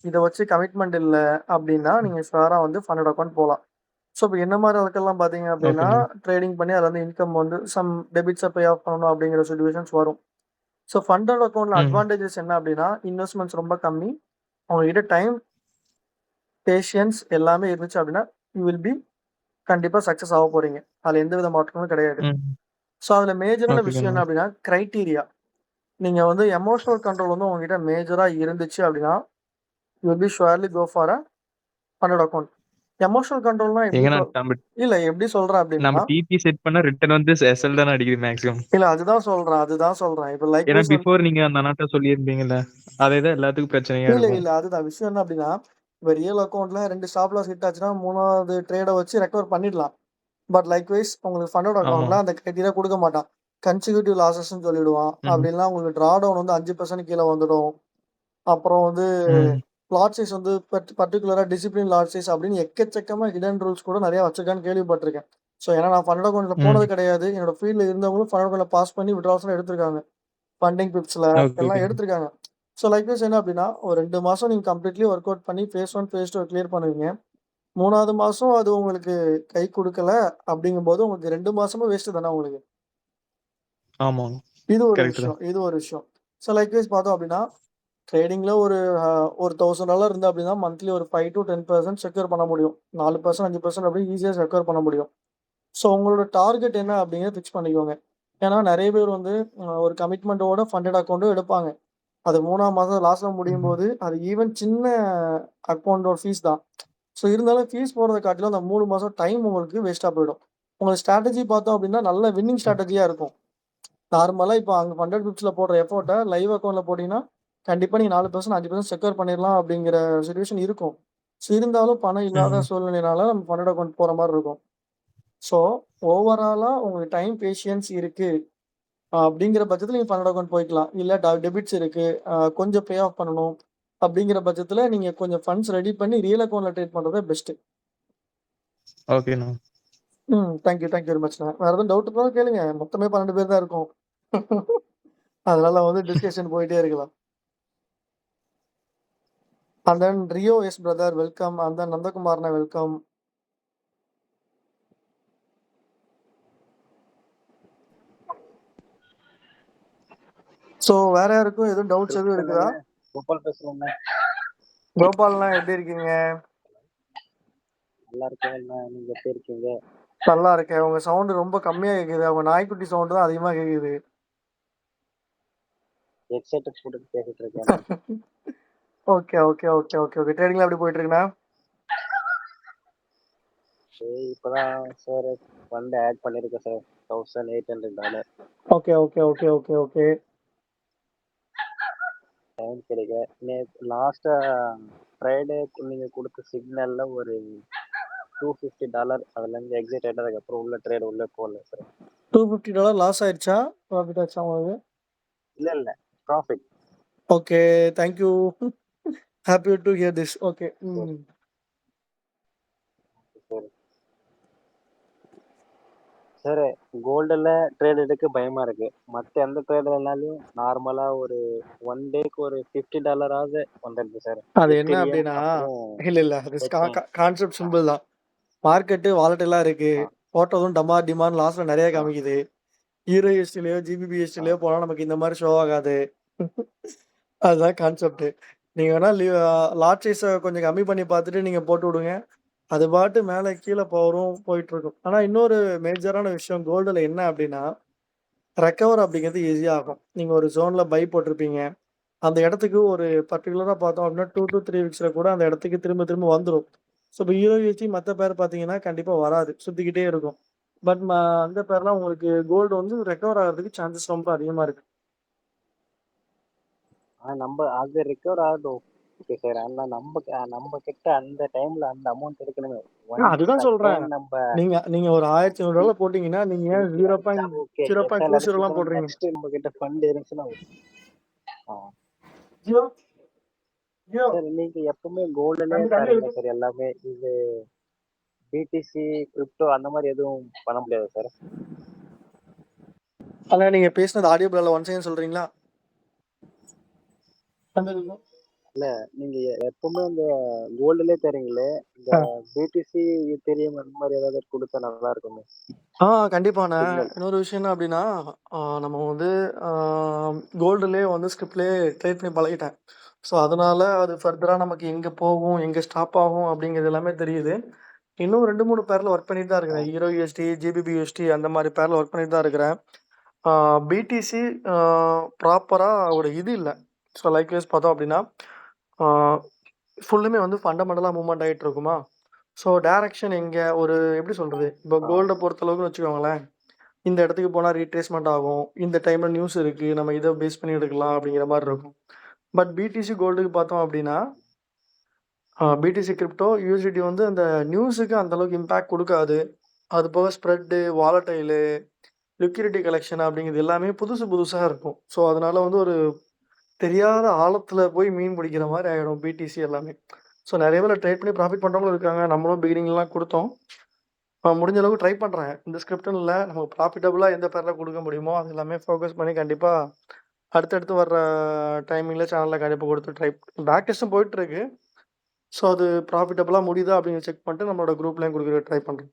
இத வச்சு கமிட்மெண்ட் இல்ல அப்படின்னா, நீங்க ஷுவரா வந்து ஃபண்டட் அக்கவுண்ட் போலாம். ஸோ இப்ப என்ன மாரி ஆட்கள்லாம் பார்த்தீங்க அப்படின்னா, ஓகேண்ணா. ட்ரேடிங் பண்ணி அதுல இருந்து இன்கம் வந்து சம் டெபிட்ஸ பே ஆஃப் பண்ணணும் அப்படிங்கிற சிச்சுவேஷன்ஸ் வரும். ஸோ ஃபண்டட் அக்கவுண்ட்ல ம். அட்வான்டேஜஸ் என்ன அப்படின்னா, இன்வெஸ்ட்மெண்ட்ஸ் ரொம்ப கம்மி. உங்ககிட்ட டைம், பேஷியன்ஸ் எல்லாமே இருந்துச்சு அப்படின்னா, யூ வில் பி கண்டிப்பா சக்சஸ் ஆக போறீங்க. அதுல எந்த வித மாற்றமும் கிடையாது. ம். ஸோ அதுல மேஜரான விஷயம் ஓகேண்ணா. என்ன அப்படின்னா, கிரைட்டீரியா. நீங்க வந்து எமோஷனல் கண்ட்ரோல் வந்து உங்ககிட்ட மேஜரா இருந்துச்சு அப்படின்னா, you will be surely go for a funded account. Emotional கண்ட்ரோல்னா எப்படி ஏங்கண்ணா நம்ம இல்ல எப்படி சொல்றேன் அப்படின்னா, நம்ம டிபி செட் பண்ணா ரிட்டர்ன் வந்து எஸ்எல் தானே அடிக்குது மேக்ஸிமம். இல்ல அதுதான் சொல்றேன். இப்ப ஏன்னா லைக்வைஸ் வந்து பிஃபோர் நீங்க அந்த அண்ணாட்ட சொல்லியிருந்தீங்கல்ல. அதேதான் எல்லாத்துக்கும் பிரச்சனையா இருக்கும். இல்ல அதுதான் விஷயம் என்ன அப்படின்னா, இப்ப ரியல் அக்கவுண்ட்ல 2 ஸ்டாப் லாஸ் ஹிட் ஆச்சுன்னா 3வது ட்ரேட வச்சு ரெக்கவர் பண்ணிடலாம். பட் லைக்வைஸ் உங்களுக்கு ஃபண்டட் ஆமா. அக்கவுண்ட்ல அந்த கிரைட்டீரியா குடுக்க மாட்டான். கன்சிக்யூட்டிவ் லாஸஸ்ன்னு சொல்லிடுவான். ம், அப்படி இல்லனா உங்களுக்கு ட்ரா டவுன் வந்து 5% கீழ வந்துடும். அப்புறம் வந்து ம், லாட் சைஸ் வந்து பர்ட்டிகுலரா டிசிப்ளின் லாட் சைஸ் அப்படின்னு எக்கச்சக்கமா ஹிடன் ரூல்ஸ் கூட நிறைய வச்சிருக்கான்னு கேள்விப்பட்டிருக்கேன். ஸோ ஏன்னா நான் ஃபண்டட் அக்கவுண்ட்ல போனது ம். கிடையாது. என்னோட ஃபீல்ட்ல இருந்தவங்களும் ஃபண்டட் அக்கவுண்ட்ல பாஸ் பண்ணி வித்ட்ரால்ஸ்லாம் எடுத்திருக்காங்க. ஃபண்டிங் பிப்ஸ்ல ஓகே, எல்லாம் ஓகே. எடுத்திருக்காங்க. ஸோ லைக்வைஸ் என்ன அப்படின்னா, ஒரு 2 மாசம் நீங்க கம்ப்ளீட்லி ஒர்க் அவுட் பண்ணி ஃபேஸ் 1, ஃபேஸ் 2 கிளியர் பண்ணுவீங்க. 3வது மாசம் அது உங்களுக்கு கை குடுக்கல அப்படிங்கும்போது, உங்களுக்கு 2 மாசமும் வேஸ்ட் தானே உங்களுக்கு. ஆமா. இது ஒரு கரெக்ட் தான். விஷயம். ஸோ லைக்வைஸ் பார்த்தோம் அப்படின்னா, ட்ரேடிங்ல ஒரு $1000 இருந்தா அப்படின்னா, மந்த்லி ஒரு 5 to 10% செக்யூர் பண்ண முடியும். 4%, 5% அப்படி ஈஸியா செக்யூர் பண்ண முடியும். ஸோ உங்களோட டார்கெட் என்ன அப்படிங்கிறத ஃபிக்ஸ் பண்ணிக்கோங்க. ஏன்னா நெறைய பேர் வந்து ஒரு கமிட்மெண்ட்டோட ஃபண்டட் அக்கவுண்டும் எடுப்பாங்க. அது 3ஆம் மாசம் லாஸ்ட்ல ம், முடியும்போது, அது ஈவன் சின்ன அக்கவுண்டோட ஃபீஸ் தான். ஸோ இருந்தாலும் ஃபீஸ் போடுறத காட்டிலும் அந்த 3 மாசம் டைம் உங்களுக்கு வேஸ்ட்டா போயிடும். உங்க ஸ்ட்ராட்டஜி பார்த்தோம் அப்படின்னா, நல்ல வின்னிங் ம், ஸ்ட்ராட்டஜியா இருக்கும். நார்மலா இப்போ அங்க 100 பிப்ஸ்ல போடுற எஃபோர்ட்ட லைவ் அக்கவுண்ட்ல போட்டீங்கன்னா, கண்டிப்பா நீங்க 4%, 5% செக்யூர் பண்ணிடலாம் அப்படிங்கிற சிச்சுவேஷன் இருக்கும். ஸோ இருந்தாலும் பணம் இல்லாத ம். சூழ்நிலையினால நம்ம ஃபண்டட் அக்கவுண்ட் போற மாரி இருக்கும். ஸோ ஓவராலா உங்களுக்கு டைம், பேஷியன்ஸ் இருக்கு. அப்படிங்கிற பட்சத்துல நீங்க ஃபண்டட் அக்கவுண்ட் போய்க்கலாம். இல்ல டெபிட்ஸ் இருக்கு. கொஞ்சம் பே ஆஃப் பண்ணணும். அப்படிங்கிற பட்சத்துல நீங்க கொஞ்சம் ஃபண்ட்ஸ் ரெடி பண்ணி ரியல் அக்கவுண்ட்ல ட்ரேட் பண்றது பெஸ்ட். ஓகேண்ணா. தேங்க் யூ வெரி மச்ண்ணா. வேற எதுவும் டவுட் இருந்தாலும் கேளுங்க. மொத்தமே 12 பேர் தான் இருக்கோம். அதனால வந்து டிஸ்கஷன் போயிட்டே இருக்கலாம். And then Rio S brother welcome. And then நந்தகுமார்ண்ணா வெல்கம். ஸோ வேற யாருக்கும் எதுவும் டவுட்ஸ் எதுவும் இருக்குதா? கோபால் பேசுறேங்க. கோபால்ண்ணா எப்படி இருக்கீங்க? நல்லா இருக்கேன். நீங்க எப்படி இருக்கீங்க? நல்லா இருக்கேன். உங்க சவுண்ட் ரொம்ப கம்மியா கேக்குது. உங்க நாய்க்குட்டி சவுண்ட் தான் அதிகமா கேக்குது. ஹெட்செட் போட்டு பேசிட்டு இருக்கேன். Okay okay okay okay okay. ட்ரேடிங்லாம் எப்படி போயிட்டு இருக்குண்ணா? இப்பதான் சார் ஃபண்ட் ஆட் பண்ணிருக்கேன் sir. $1,800 okay okay okay okay okay. Time கிடைக்கல. லாஸ்டா ஃப்ரைடே நீங்க கொடுத்த சிக்னல்ல ஒரு $250 அதுல இருந்து எக்ஸிட் ஆயிட்டு அதுக்கப்புறம் உள்ள ட்ரேட் உள்ள போகல சார். $250 லாஸ் ஆயிடுச்சா? ப்ராஃபிட் ஆச்சா உங்களுக்கு? இல்ல profit. Okay, thank you. Happy to hear this. Okay. Sir sir கோல்டுல ட்ரேட் எடுக்க பயமா இருக்கு. மத்த எந்த ட்ரேட்லனாலும் நார்மலா ஒரு 1 டேக்கு ஒரு $50 ஆவது வந்துடுது சார். அது என்ன Ethereum அப்படின்னா, அப்புறம் இல்ல அது Bitcoin. கான்செப்ட் சிம்பிள் தான். மார்க்கெட்டு வாலட்டிலா இருக்கு. ஆ. போட்டதும் டமார் டிமாண்ட் லாஸ்ட்ல நிறைய ஆ. காமிக்குது. EURUSDலயோ GBPSDலயோ போனா நமக்கு இந்த மாதிரி ஷோ ஆகாது. அதுதான் கான்செப்ட். நீங்க வேணா லாட் சைஸ கொஞ்சம் கம்மி பண்ணி பார்த்துட்டு நீங்க போட்டு விடுங்க. அது பாட்டு மேல கீழ போயிட்டு இருக்கும். ஆனா இன்னொரு மேஜரான விஷயம் கோல்டுல என்ன அப்படின்னா, ரெக்கவர் அப்படிங்கிறது ஈஸியா ஆகும். நீங்க ஒரு ஜோன்ல பை போட்டிருப்பீங்க. அந்த இடத்துக்கு ஒரு பர்ட்டிகுலரா பார்த்தோம் அப்படின்னா 2 to 3 வீக்ஸ்ல கூட அந்த இடத்துக்கு திரும்ப திரும்ப வந்துரும். ஸோ இப்போ EURUSD மத்த பேர் பார்த்தீங்கன்னா கண்டிப்பா வராது. சுத்திக்கிட்டே இருக்கும். பட் அந்த பேர்லாம் உங்களுக்கு கோல்டு வந்து ரெக்கவர் ஆகுறதுக்கு சான்சஸ் ரொம்ப அதிகமா இருக்கு. நம்ம அது ரெக்கவர் ஆகுது. Okay sir. ஆனா நம்ம கிட்ட அந்த டைம்ல அந்த அமௌண்ட் இருக்கணுமே. ஒன்ஸ் அதுதான் சொல்றேன். அகைன் நம்ம நீங்க ஒரு $1,500 போட்டீங்கன்னா நீங்க ஏன் ஓகே 0.20லாம் போடுறீங்க? நெக்ஸ்ட் நம்ம கிட்ட ஃபண்ட் இருந்துச்சுன்னா ஜியோ ஜியோ சார் நீங்க எப்பவுமே கோல்டுலே தரீங்க சார் எல்லாமே. இது பிடிசி கிரிப்டோ அந்த மாதிரி எதுவும் பண்ண முடியாது சார். ஆனா நீங்க பேசுனது ஆடியோபிள்ல ஒன் செகண்ட் சொல்றீங்களா? இல்ல நீங்க எப்பவுமே இந்த கோல்டுலே தரீங்களே, இந்த பிடிசி தெரியும் அந்த மாதிரி ஏதாவது கொடுத்தா நல்லா இருக்குமே. கண்டிப்பாண்ணே. சிக்னல். இன்னொரு விஷயம் என்ன அப்படின்னா, நம்ம வந்து கோல்டுலேயே வந்து ஸ்கிரிப்ட்லேயே ட்ரேட் பண்ணி பழகிட்டேன். ஸோ அதனால அது ஃபர்தரா நமக்கு எங்க போகும், எங்க ஸ்டாப் ஆகும் அப்படிங்கிறது எல்லாமே தெரியுது. இன்னும் 2, 3 பேர்ல ஒர்க் பண்ணிட்டு தான் இருக்கிறேன். EURUSD, GBPUSD அந்த மாதிரி பேர்ல ஒர்க் பண்ணிட்டு தான் இருக்கிறேன். பிடிசி ப்ராப்பரா ஒரு இது இல்ல. ஸோ லைக்வைஸ் பார்த்தோம் அப்படின்னா, ஃபுல்லுமே வந்து ஃபண்டமெண்டலா மூவ்மெண்ட் ஆயிட்டு இருக்குமா? ஸோ டைரக்ஷன் எங்க ஒரு எப்படி சொல்றது? இப்போ கோல்ட பொறுத்தளவுக்குன்னு வச்சுக்கோங்களேன். இந்த இடத்துக்கு போனா ரீட்ரேஸ்மென்ட் ஆகும். இந்த டைம்ல நியூஸ் இருக்கு. நம்ம இத பேஸ் பண்ணி எடுக்கலாம் அப்படிங்கிற மாரி இருக்கும். பட் பிடிசி கோல்டுக்கு பார்த்தோம் அப்படின்னா, பிடிசி கிரிப்டோ, USDT வந்து அந்த நியூஸுக்கு அந்த அளவுக்கு இம்பாக்ட் குடுக்காது. அது போக ஸ்ப்ரெட்டு, வாலடைலு, லிக்விடிட்டி கலெக்ஷன் அப்படிங்கிறது எல்லாமே புதுசு புதுசா இருக்கும். ஸோ அதனால வந்து ஒரு தெரியாத ஆழத்துல போய் மீன் பிடிக்கிற மாரி ஆயிடும் பிடிசி எல்லாமே. ஸோ நெறைய பேர் ட்ரேட் பண்ணி ப்ராஃபிட் பண்றவங்களும் இருக்காங்க. நம்மளும் பிகினிங்லாம் குடுத்தோம். முடிஞ்ச அளவுக்கு ட்ரை பண்றேன். இந்த ஸ்கிரிப்ட்ன்னு இல்ல. நமக்கு ப்ராஃபிட்டபிளா எந்த பேர்ல குடுக்க முடியுமோ, அது எல்லாமே ஃபோக்கஸ் பண்ணி கண்டிப்பா அடுத்தடுத்து வர்ற டைமிங்ல சேனல்ல கண்டிப்பா குடுத்து பேக் டெஸ்டும் போயிட்டுருக்கு. ஸோ அது ப்ராஃபிட்டபிளா முடியுதா அப்படின்னு செக் பண்ணிட்டு நம்மளோட குரூப்லயும் குடுக்க ட்ரை பண்றேன்.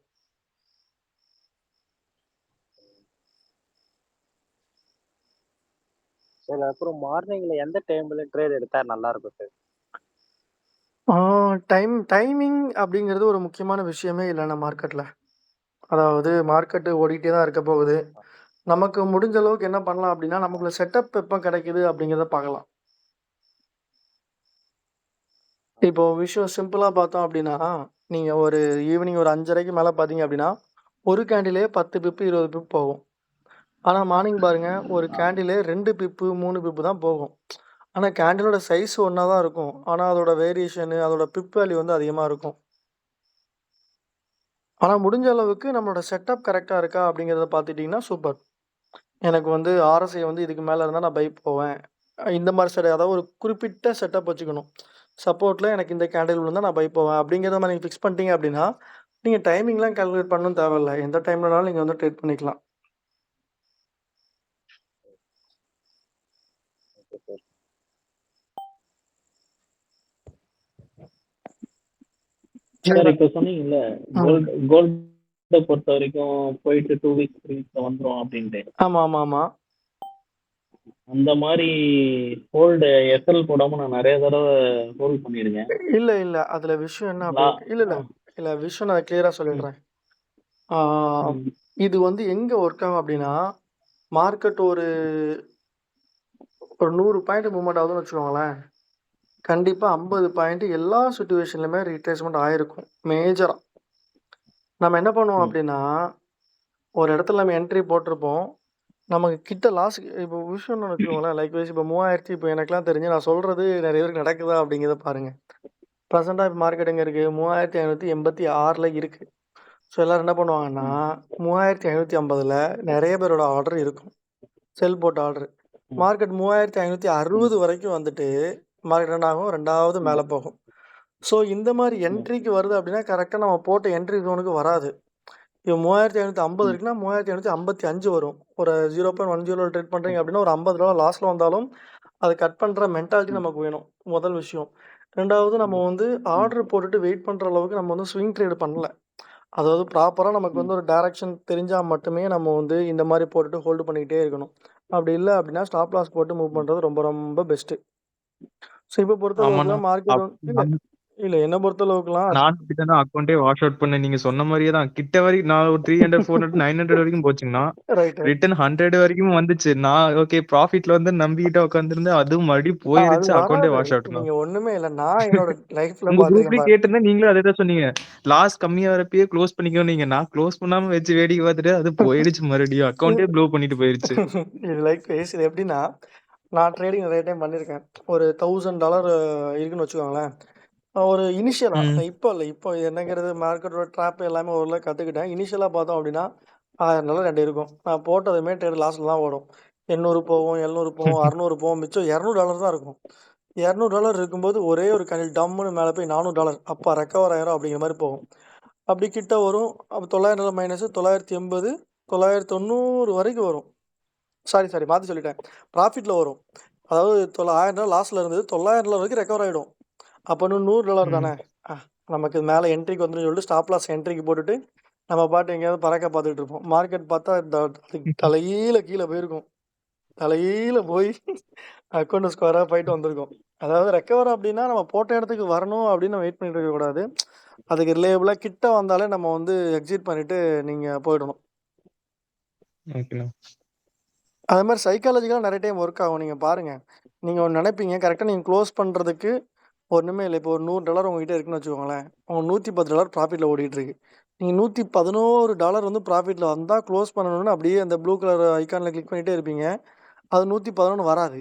சார் அப்புறம் மார்னிங்ல எந்த டைம்ல ட்ரேட் எடுத்தா நல்லா இருக்கும் சார்? டைமிங் அப்படிங்கிறது ஒரு முக்கியமான விஷயமே இல்லண்ணா மார்க்கெட்ல. அதாவது மார்க்கெட் ஓடிட்டே தான் இருக்க போகுது. நமக்கு முடிஞ்ச அளவுக்கு என்ன பண்ணலாம் அப்படின்னா, நமக்குள்ள செட்டப் எப்ப கிடைக்குது அப்படிங்கிறத பார்க்கலாம். இப்போ விஷயம் சிம்பிளா பார்த்தோம் அப்படின்னா, நீங்க ஒரு ஈவினிங் ஒரு 5:30க்கு மேல பார்த்தீங்க அப்படின்னா, ஒரு கேண்டிலே 10 பிப், 20 பிப் போகும். ஆனா மார்னிங் பாருங்க, ஒரு கேண்டிலே 2 பிப்பு, 3 பிப்பு தான் போகும். ஆனா கேண்டிலோட சைஸ் ஒண்ணா தான் இருக்கும். ஆனா அதோட வேரியேஷன், அதோட பிப் வேல்யூ வந்து அதிகமா இருக்கும். ஆனா முடிஞ்ச அளவுக்கு நம்மளோட செட்டப் கரெக்ட்டா இருக்கா அப்படிங்கிறத பார்த்துட்டீங்கன்னா சூப்பர். எனக்கு வந்து RSI வந்து இதுக்கு மேல இருந்தா நான் பை போவேன். இந்த மாரி அதாவது ஒரு குறிப்பிட்ட செட்டப் வச்சுக்கணும். சப்போர்ட்ல எனக்கு இந்த கேண்டில் விழுந்தா நான் பை போவேன். அப்படிங்கிறத மாரி நீங்க ஃபிக்ஸ் பண்ணிட்டீங்க அப்படின்னா, நீங்க டைமிங்லாம் கால்குலேட் பண்ணணும்னு தேவையில்ல. எந்த டைம்லனாலும் நீங்க வந்து ட்ரேட் பண்ணிக்கலாம். Okay sir. சார் இப்போ சொன்னீங்கல்ல கோல்ட பொறுத்த வரைக்கும் போயிட்டு 2 வீக்ஸ் 3 வீக்ஸ்ல வந்துரும் அப்படின்ட்டு. ஆமா. அந்த மாதிரி ஹோல்டு எஸ்எல் போடாம நான் நிறைய தடவை ஹோல்ட் பண்ணிருக்கேன். இல்ல. அதுல விஷயம் என்ன இல்ல. விஷயம் நான் கிளியரா சொல்லிடுறேன். ஆ, ம். இது வந்து எங்க ஒர்க் ஆகும் அப்படின்னா, மார்க்கெட் ஒரு ஒரு 100 பாயிண்ட் மூவ்மெண்ட் ஆகுதுன்னு வச்சுக்கோங்களேன். கண்டிப்பா 50 பாயிண்ட் எல்லா சிச்சுவேஷன்லயுமே ரீட்ரேஸ்மென்ட் ஆயிருக்கும். மேஜரா. நம்ம என்ன பண்ணுவோம் ம். அப்படின்னா, ஒரு இடத்துல நம்ம என்ட்ரி போட்டிருப்போம். நமக்கு கிட்ட லாஸ்ட் இப்போ விஷயம்னு வச்சுக்கோங்களேன். லைக் வைஸ் இப்போ 3000 இப்போ எனக்கெல்லாம் தெரிஞ்சு நான் சொல்றது நிறைய பேருக்கு நடக்குதா அப்படிங்கிறத பாருங்க. ப்ரெசென்ட்டா இப்போ மார்க்கெட் எங்க இருக்கு? 3586ல இருக்கு. ஸோ எல்லாரும் என்ன பண்ணுவாங்கன்னா, ம். 3550ல நிறைய பேரோட ஆர்டர் இருக்கும். செல் போட்ட ஆர்டர். ம். மார்க்கெட் ம். 3560 வரைக்கும் வந்துட்டு மார்க்கெட் என்ன ஆகும்? 2வது மேல ம். போகும். ஸோ இந்த மாரி ம். என்ட்ரிக்கு வருது அப்படின்னா, கரெக்ட்டா நம்ம போட்ட என்ட்ரி ஜோனுக்கு வராது. இப்போ 3550 ம். இருக்குன்னா, 3555 வரும். ஒரு 0.10 ட்ரேட் பண்றீங்க அப்படின்னா, ஒரு $50 லாஸ்ல வந்தாலும், அத கட் பண்ற மென்டாலிட்டி ம். நமக்கு வேணும். முதல் விஷயம். 2வது நம்ம ம். வந்து ம். ஆர்டர் போட்டுட்டு வெயிட் பண்ற அளவுக்கு நம்ம வந்து ஸ்விங் ட்ரேட் பண்ணல. அதாவது ப்ராப்பரா நமக்கு வந்து ம். ஒரு டைரக்ஷன் தெரிஞ்சா மட்டுமே நம்ம வந்து இந்த மாரி போட்டுட்டு ஹோல்டு பண்ணிக்கிட்டே இருக்கணும். அப்படி இல்ல அப்படின்னா, ஸ்டாப் லாஸ் போட்டு மூவ் ம். பண்றது ரொம்ப ரொம்ப பெஸ்ட்டு. ஸோ இப்ப பொறுத்தளவுக்குல ஆமாண்ணா. மார்க்கெட் இல்ல நான் இல்ல என்ன பொறுத்தளவுக்குலாம் நானும் இப்படித்தான் அக்கவுண்டே வாஷ் அவுட் பண்ணேன். நீங்க சொன்ன மாரியே தான். கிட்ட வரைக்கும் நான் ஒரு 300, 400, 900 வரைக்கும் போச்சுங்கண்ணா. ரைட்டு. ரிட்டர்ன் 100 வரைக்கும் வந்துச்சு. நான் ஓகே ப்ராஃபிட்ல வந்து நம்பிக்கிட்டு உட்காந்துருந்தேன். அதுவும் மறுபடியும் அது போயிருச்சு. அக்கவுண்டே வராது. வாஷ் அவுட்ண்ணா. நீங்க ஒண்ணுமே இல்ல. நான் என்னோட லைஃப்ல உங்க பார்த்துருக்கேன் குரூப்லயும் பாரு. கேட்டிருந்தேன். நீங்களும் அதே தான் சொன்னீங்க. லாஸ் கம்மியா வரப்பயே க்ளோஸ் பண்ணிக்கோன்னீங்க. நான் க்ளோஸ் பண்ணாம வச்சு வேடிக்கை பார்த்துட்டு அது போயிடுச்சு மறுபடியும். அக்கவுண்டே ப்ளோ பண்ணிட்டு போயிருச்சு. இது லைக் வைஸ் இது எப்படின்னா, நான் ட்ரேடிங் நெறைய டைம் பண்ணியிருக்கேன். ஒரு $1000 இருக்குன்னு வச்சுக்கோங்களேன். ஒரு இனிஷியலா ம். இப்போ இல்ல. இப்போ என்னங்கிறது மார்க்கெட்டோட ட்ராப் எல்லாமே ஓரளவு கத்துக்கிட்டேன். இனிஷியலா பார்த்தோம் அப்படின்னா, $1000 2 இருக்கும். நான் போட்டதுமே ட்ரேட் லாஸ்ல தான் ஓடும். 800 போகும், 700 போகும், 600 போகும். மிச்சம் $200 தான் இருக்கும். $200 இருக்கும்போது ஒரே ஒரு கண்டில் டம்முன்னு மேல போய் $400 அப்பா ரெக்கவர் ஆயிரும் அப்படிங்கிற மாரி போகும். அப்படி கிட்ட வரும். அப்ப $900 மைனஸ் 980, 990 வரைக்கும் வரும். சாரி மாத்தி சொல்லிட்டேன். ப்ராஃபிட்ல வரும். அதாவது $1000 லாஸ்ல இருந்தது $900 வரைக்கும் ரெக்கவர் ஆயிடும். அப்ப இன்னும் $100 தானே. ம். அ நமக்கு மேல என்ட்ரிக்கு வந்துரும்னு சொல்லிட்டு ஸ்டாப் லாஸ் என்ட்ரிக்கு போட்டுட்டு, நம்ம பாட்டு எங்கேயாவது பறக்க பார்த்துக்கிட்டு இருப்போம். மார்க்கெட் பார்த்தா தலைகீழ கீழ போயிருக்கும். தலைகீழ போய் அக்கவுண்ட் ஸ்கொயரா போயிட்டு வந்திருக்கும். அதாவது ரெக்கவர் அப்டின்னா, நம்ம போட்ட இடத்துக்கு வரணும் அப்டின்னு நம்ம வெயிட் பண்ணிட்டு இருக்கக்கூடாது. அதுக்கு ரிலையபிளா கிட்ட வந்தாலே நம்ம வந்து எக்ஸிட் பண்ணிட்டு நீங்க போயிடணும். ஓகேண்ணா. அது மாரி சைக்காலஜிக்கலா நெறைய டைம் ஒர்க் ஆகும். நீங்க பாருங்க. நீங்க ஒண்ணு நெனைப்பீங்க. கரெக்ட்டா நீங்க க்ளோஸ் பண்றதுக்கு ஒண்ணுமே இல்ல. இப்போ ஒரு $100 உங்ககிட்ட இருக்குன்னு வச்சுக்கோங்களேன். உங்க $110 ப்ராஃபிட்ல ஓடிட்டு இருக்கு. நீங்க $111 வந்து ப்ராஃபிட்ல வந்தா க்ளோஸ் பண்ணணும்னு அப்படியே அந்த ப்ளூ கலர் ஐகான்ல கிளிக் பண்ணிட்டே இருப்பீங்க. அது 111 வராது.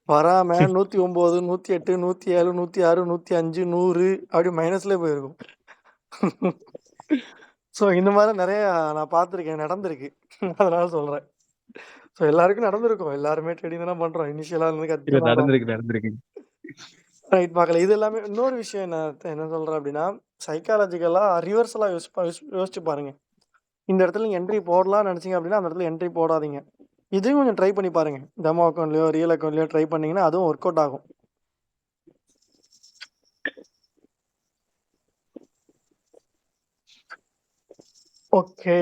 வராம 109, 108, 107, 106, 105, 100 அப்படி மைனஸ்லயே போயிருக்கும். ஸோ இந்த மாரி நெறைய நான் பார்த்துருக்கேன். நடந்திருக்கு. அதனால சொல்றேன். ஸோ எல்லாருக்கும் நடந்திருக்கும். எல்லாருமே ட்ரேடிங் தானே பண்றோம். இனிஷியலா இருந்து இல்ல கத்துனாலும். நடந்திருக்கு. ரைட் பார்க்கல. இது எல்லாமே இன்னொரு விஷயம் என்ன சொல்றேன் அப்படின்னா, சைக்காலஜிக்கலா ரிவர்சலா யோசிச்சு பாருங்க. இந்த இடத்துல நீங்க என்ட்ரி போடலாம்னு நெனச்சீங்க அப்படின்னா, அந்த இடத்துல என்ட்ரி போடாதீங்க. இதையும் கொஞ்சம் ட்ரை பண்ணி பாருங்க. டெமோ அக்கவுண்ட்லயோ, ரியல் அக்கவுண்ட்லயோ ட்ரை பண்ணீங்கன்னா, அதுவும் ஒர்க் அவுட் ஆகும். ஓகே.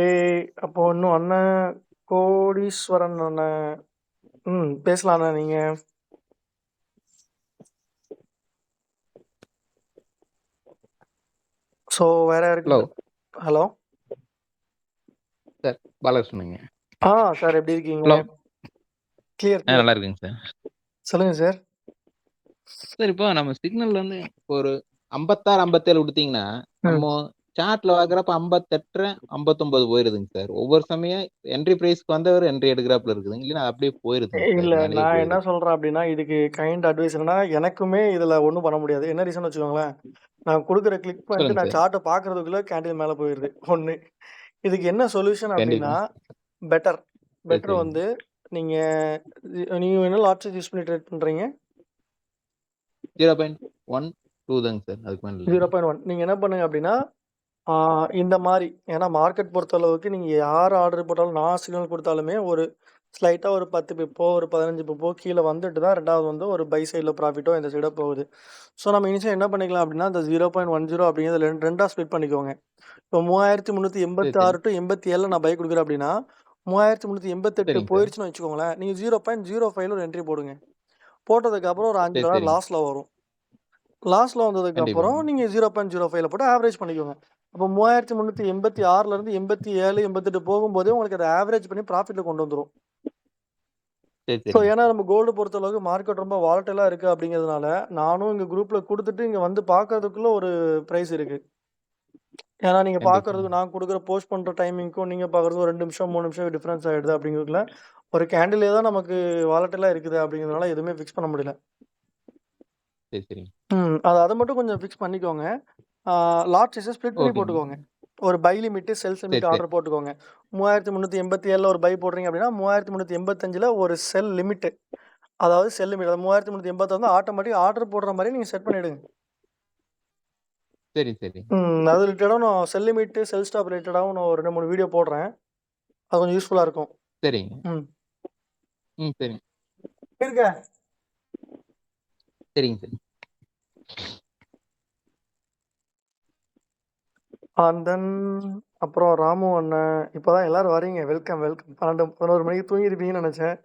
அப்போ இன்னும் அண்ணன் கோடீஸ்வரன் அண்ணன். பேசலாம் அண்ணா நீங்க. ஸோ வேற ஹலோ யாருக்கு ஹலோ. சார் பாலகிருஷ்ணனுங்க. சார் எப்படி இருக்கீங்க? Hello clear. நல்லா இருக்குங்க சார். சொல்லுங்க சார். சார் இப்போ நம்ம சிக்னல் வந்து ஒரு 56, 57 கொடுத்தீங்கன்னா ம். நம்ம சார்ட்ல பார்க்குறப்ப 58, 59 போயிருதுங்க சார். ஒவ்வொரு சமயம் என்ட்ரி பிரைஸ்க்கு வந்தவர் என்ட்ரி எடுக்கிறாப்புல இருக்குதுங்க. இல்லைன்னா அப்படியே போயிருதுங்க சார். இல்ல மேலேயே நான் என்ன போயிருது. சொல்றேன் அப்படின்னா, இதுக்கு கைண்ட் அட்வைஸ் என்னன்னா, எனக்குமே இதுல ஒண்ணும் பண்ண முடியாது. என்ன ரீசன் வச்சுக்கோங்களேன். நான் குடுக்குற கிளிக் பண்ணிட்டு சொல்லுங்க நான் சார். சார்ட்ட பார்க்கறதுக்குள்ள கேண்டில் மேல போயிருது. 1. இதுக்கு என்ன சொல்யூஷன் கண்டிப்பா. அப்படின்னா, பெட்டர் சரி பெட்டர் சரிங்க. வந்து நீங்க நீங்க என்ன லாட் யூஸ் பண்ணி ட்ரேட் பண்றீங்க? 0.12 தாங்க சார். அதுக்கு மேல இல்லைங்க. 0.1 நீங்க என்ன பண்ணுங்க அப்படின்னா, ஆ இந்த மாரி ஏன்னா மார்க்கெட் பொறுத்தளவுக்கு நீங்க யார் ஆர்டர் போட்டாலும் நான் சிக்னல் குடுத்தாலுமே ஒரு ஸ்லைட்டா ஒரு 10 பிப்போ, ஒரு 15 பிப்போ கீழ வந்துட்டு தான் 2வது வந்து ஒரு பை சைட்ல ப்ராஃபிட்டோ இந்த சைடோ போகுது. ஸோ நம்ம இனிஷியலா என்ன பண்ணிக்கலாம் அப்படின்னா, இந்த 0.10 அப்படிங்கிறத 2ஆ ஸ்ப்ளிட் பண்ணிக்கோங்க. இப்போ சரி சரிங்க. 3386 டூ 87ல நான் பை குடுக்குறேன் அப்படின்னா, 3388 சரிங்க சார். போயிருச்சுன்னு வச்சுக்கோங்களேன். நீங்க 0.05ல ஒரு என்ட்ரி போடுங்க. போட்டதுக்கப்புறம் ஒரு சரி $5 சரிங்க. லாஸ்ல வரும். லாஸ்ல வந்ததுக்கப்புறம் கண்டிப்பாங்க. நீங்க 0.05ல போட்டு ஆவரேஜ் பண்ணிக்கோங்க. அப்போ 3386 87 88 போகும்போதே உங்களுக்கு அதை ஆவரேஜ் பண்ணி ப்ராஃபிட்ல கொண்டு வந்துரும். சரி ஸோ சரிங்க ஏன்னா நம்ம கோல்டு பொறுத்த அளவுக்கு மார்க்கெட் ரொம்ப வாலட்டிலா இருக்கு அப்படிங்கிறதுனால நானும் இங்க குரூப்ல கொடுத்துட்டு இங்க வந்து பார்க்கறதுக்குள்ள ஒரு பிரைஸ் இருக்கு. ஏன்னா நீங்க கண்டிப்பா பார்க்கறதுக்கு நான் கொடுக்குற போஸ்ட் பண்ற டைமிங்க்கும் நீங்க பார்க்கறதுக்கு ஒரு 2 நிமிஷம் 3 நிமிஷம் டிஃபரன்ஸ் ஆயிடுது அப்படிங்கிறதுல ஒரு கேண்டிலே தான் நமக்கு வாலட்டிலா இருக்குது அப்படிங்கிறதுனால எதுவுமே ஃபிக்ஸ் பண்ண முடியல. சரி சரிங்க அதை மட்டும் கொஞ்சம் ஃபிக்ஸ் பண்ணிக்கோங்க. லாட் சைஸை ஸ்ப்ளிட் பண்ணி ஓகேங்க போட்டுக்கோங்க. ஒரு பை லிமிட் செல் சரி லிமிட் சரி ஆர்டர் போட்டுக்கோங்க. 3387 ஒரு பை போடுறீங்க அப்படின்னா 3385 ஒரு செல் லிமிட், அதாவது செல் லிமிட் 3380 வந்து ஆட்டோமேட்டிக் ஆர்டர் போடுற மாதிரி நீங்க செட் பண்ணிடுங்க. சரி சரி அது ரிலேட்டடாக நான் செல் லிமிட் செல் ஸ்டாப் ரிலேட்டடாகவும் நான் ஒரு 2-3 வீடியோ போடுறேன். அது கொஞ்சம் யூஸ்ஃபுல்லாக இருக்கும். சரிங்க ம் சரிங்க இருக்க சரிங்க சரி அண்ட் தென் அப்புறம் ராமு அண்ணன் இப்போதான் எல்லாரும் வரீங்க. Welcome welcome. 12-11 மணிக்கு தூங்கிருப்பீங்கன்னு நினைச்சேன்.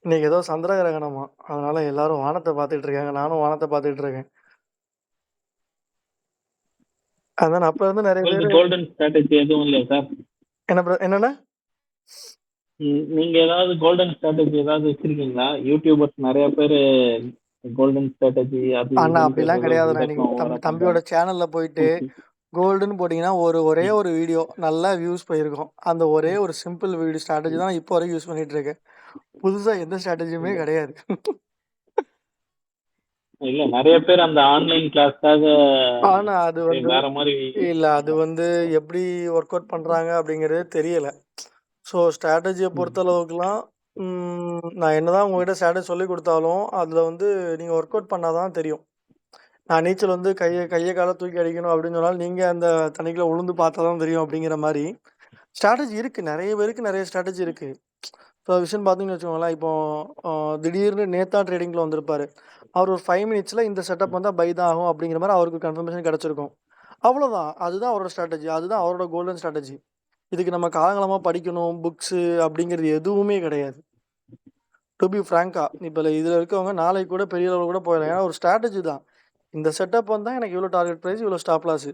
இன்னைக்கு ஏதோ சந்திர கிரகணமா, அதனால எல்லாரும் வானத்தை பார்த்துட்டு இருக்காங்க. நானும் வானத்தை பார்த்துட்டு இருக்கேன். அதான் அப்ப இருந்து நிறைய பேர் கோல்டன் ஸ்ட்ராட்டஜி எதுவும் இல்லையா சார்? என்னன்னா நீங்க ஏதாவது கோல்டன் ஸ்ட்ராட்டஜி ஏதாவது வச்சிருக்கீங்களா? யூடியூபர்ஸ் நிறைய பேர் கோல்டன் ஸ்ட்ராட்டஜி அது அண்ணா இதுன்னு அப்படிலாம் ஏதோ கிடையாதுண்ணா. build-up நீங்க over ஆ தம்பியோட பண்றாங்க. சேனல்ல போயிட்டு கோல்டுன்னு போட்டீங்கன்னா ஒரே ஒரு வீடியோ நல்லா வியூஸ் போயிருக்கும். அந்த ஒரே ஒரு சிம்பிள் வீடியோ ஸ்ட்ராட்டஜி தான் நான் இப்போ வரைக்கும் யூஸ் பண்ணிட்டு இருக்கேன். புதுசா எந்த ஸ்ட்ராட்டஜியுமே இல்ல கிடையாது. இல்ல நிறைய பேர் அந்த ஆன்லைன் கிளாஸ்க்காக ஆனா அது வந்து வேற மாதிரி இல்ல அது வந்து எப்படி ஒர்க் அவுட் பண்றாங்க அப்படிங்கிறது தெரியல. ஸோ ஸ்ட்ராட்டஜியை பொறுத்த அளவுக்குலாம் நான் என்னதான் உங்ககிட்ட ஸ்ட்ராட்டஜி சொல்லி கொடுத்தாலும் அதில் வந்து நீங்கள் ஒர்க் அவுட் பண்ணாதான் தெரியும். நான் நீச்சல் வந்து கையை காலை தூக்கி அடிக்கணும் அப்படின்னு சொன்னாலும் நீங்கள் அந்த தண்ணிக்குள்ள உளுந்து பார்த்தா தான் தெரியும் அப்படிங்கிற மாதிரி ஸ்ட்ராட்டஜி இருக்குது. நிறைய பேருக்கு நிறைய ஸ்ட்ராட்டஜி இருக்குது. இப்போ விஷயம் பார்த்தீங்கன்னு வச்சுக்கோங்களேன். இப்போ திடீர்னு நேத்தா ட்ரேடிங்கில் வந்திருப்பாரு. அவர் ஒரு 5 மினிட்ஸில் இந்த செட்டப் வந்தால் பை தான் ஆகும் அப்படிங்கிற மாதிரி அவருக்கு கன்ஃபர்மேஷன் கிடச்சிருக்கும். அவ்வளோதான். அதுதான் அவரோட ஸ்ட்ராட்டஜி. அதுதான் அவரோட கோல்டன் ஸ்ட்ராட்டஜி. இதுக்கு நம்ம காலங்காலமாக படிக்கணும் புக்ஸு அப்படிங்கிறது எதுவுமே கிடையாது. டு பி ஃப்ராங்கா இப்போ இதில் இருக்கவங்க நாளைக்கு கூட பெரிய லெவலில் கூட போயிடலாம். ஏன்னா ஒரு ஸ்ட்ராட்டஜி தான். இந்த செட்டப் வந்தால் எனக்கு இவ்வளோ டார்கெட் ப்ரைஸ் இவ்வளோ ஸ்டாப் லாஸு.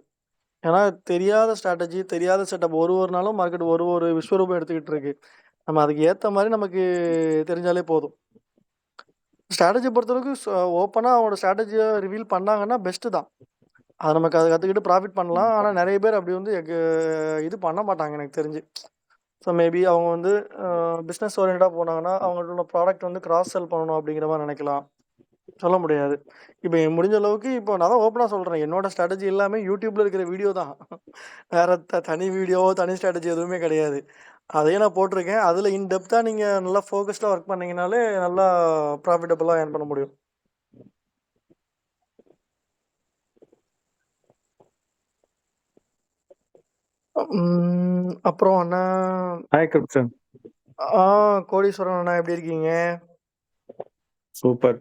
ஏன்னா தெரியாத ஸ்ட்ராட்டஜி தெரியாத செட்டப் ஒரு நாளும் மார்க்கெட் ஒரு விஸ்வரூபம் எடுத்துக்கிட்டு இருக்கு. நம்ம அதுக்கு ஏற்ற மாதிரி நமக்கு தெரிஞ்சாலே போதும். ஸ்ட்ராட்டஜி பொறுத்தளவுக்கு ஓப்பனாக அவங்களோட ஸ்ட்ராட்டஜியை ரிவீல் பண்ணாங்கன்னா பெஸ்ட்டு தான். அதை நமக்கு அதை கற்றுக்கிட்டு ப்ராஃபிட் பண்ணலாம். ஆனால் நிறைய பேர் அப்படி வந்து இது பண்ண மாட்டாங்க எனக்கு தெரிஞ்சு. ஸோ மேபி அவங்க வந்து பிஸ்னஸ் ஓரியன்டாக போனாங்கன்னா அவங்களோட ப்ராடக்ட் வந்து கிராஸ் செல் பண்ணணும் அப்படிங்கிற மாதிரி நினைக்கலாம். சொல்ல முடியாது. இப்போ முடிஞ்ச அளவுக்கு இப்போ நான் தான் ஓப்பனாக சொல்கிறேன். என்னோட ஸ்ட்ராட்டஜி எல்லாமே யூடியூப்பில் இருக்கிற வீடியோ தான். வேறு தனி வீடியோ தனி ஸ்ட்ராட்டஜி எதுவுமே கிடையாது. அதையும் நான் போட்டிருக்கேன். அதில் இன்டெப்த்தாக நீங்கள் நல்லா ஃபோக்கஸ்டாக ஒர்க் பண்ணிங்கனாலே நல்லா ப்ராஃபிட்டபுளாக ஏர்ன் பண்ண முடியும். அப்புறம் அண்ணா ஹாய் கிரிப்சன். கோடீஸ்வரன் அண்ணா எப்படி இருக்கீங்க? சூப்பர்.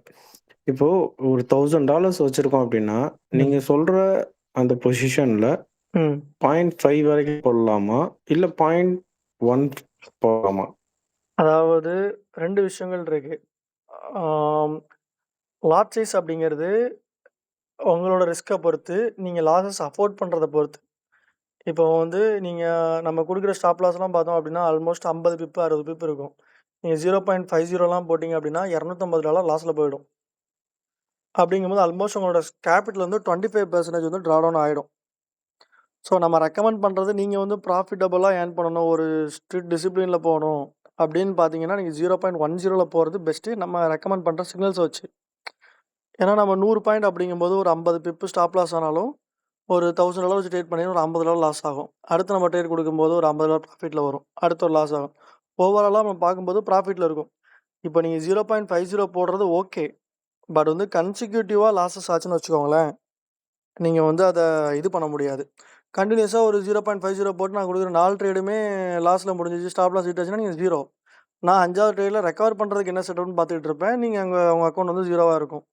இப்போ ஒரு $1000 வச்சிருக்கோம் அப்படின்னா நீங்க சொல்ற அந்த பொசிஷன்ல 0.5 வரைக்கும் போடலாமா இல்ல 0.1 போடலாமா? அதாவது 2 விஷயங்கள் இருக்கு. லாட் சைஸ் அப்படிங்கிறது உங்களோட ரிஸ்க்கை பொறுத்து, நீங்கள் லாஸஸ் அஃபோர்ட் பண்ணுறத பொறுத்து. இப்போ வந்து நீங்கள் நம்ம கொடுக்குற ஸ்டாப் லாஸ்லாம் பார்த்தோம் அப்படின்னா ஆல்மோஸ்ட் 50 பிப்பு 60 பிப்பு இருக்கும். நீங்கள் 0.50லாம் போட்டிங்க அப்படின்னா $250 லாஸில் போயிடும். அப்படிங்கும்போது ஆல்மோஸ்ட் உங்களோட கேபிட்டல் வந்து 25% வந்து ட்ரா டவுன் ஆகிடும். ஸோ நம்ம ரெக்கமெண்ட் பண்ணுறது நீங்கள் வந்து ப்ராஃபிட்டபுளாக ஏர்ன் பண்ணணும், ஒரு ஸ்ட்ரிக்ட் டிசிப்ளினில் போகணும் அப்படின்னு பார்த்தீங்கன்னா நீங்கள் 0.10 போகிறது பெஸ்ட்டு. நம்ம ரெக்கமெண்ட் பண்ணுற சிக்னல்ஸை வச்சு. ஏன்னா நம்ம 100 பாயிண்ட் அப்படிங்கும்போது ஒரு 50 பிப்பு ஸ்டாப் லாஸ் ஆனாலும் ஒரு $1000 வச்சு ட்ரேட் பண்ணி ஒரு $50 லாஸ் ஆகும். அடுத்து நம்ம ட்ரேட் கொடுக்கும்போது ஒரு $50 ப்ராஃபிட்டில் வரும். அடுத்து ஒரு லாஸ் ஆகும். ஓவராலாக நம்ம பார்க்கும்போது ப்ராஃபிட்டில் இருக்கும். இப்போ நீங்கள் 0.50 போடுறது ஓகே. பட் வந்து கன்சிக்யூட்டிவாக லாஸஸ் ஆச்சுன்னு வச்சுக்கோங்களேன், நீங்கள் வந்து அதை இது பண்ண முடியாது. கண்டினியூஸாக ஒரு 0.50 போட்டு நான் கொடுக்குற 4 ட்ரேடுமே லாஸில் முடிஞ்சிச்சு, ஸ்டாப் லாஸ் ஹிட் ஆச்சுன்னா நீங்கள் 0. நான் 5வது ட்ரேடில் ரெக்கவர் பண்ணுறதுக்கு என்ன செட்டப்னு பார்த்துக்கிட்டு இருப்பேன். நீங்கள் உங்கள் அக்கௌண்ட் வந்து 0வாக இருக்கும்.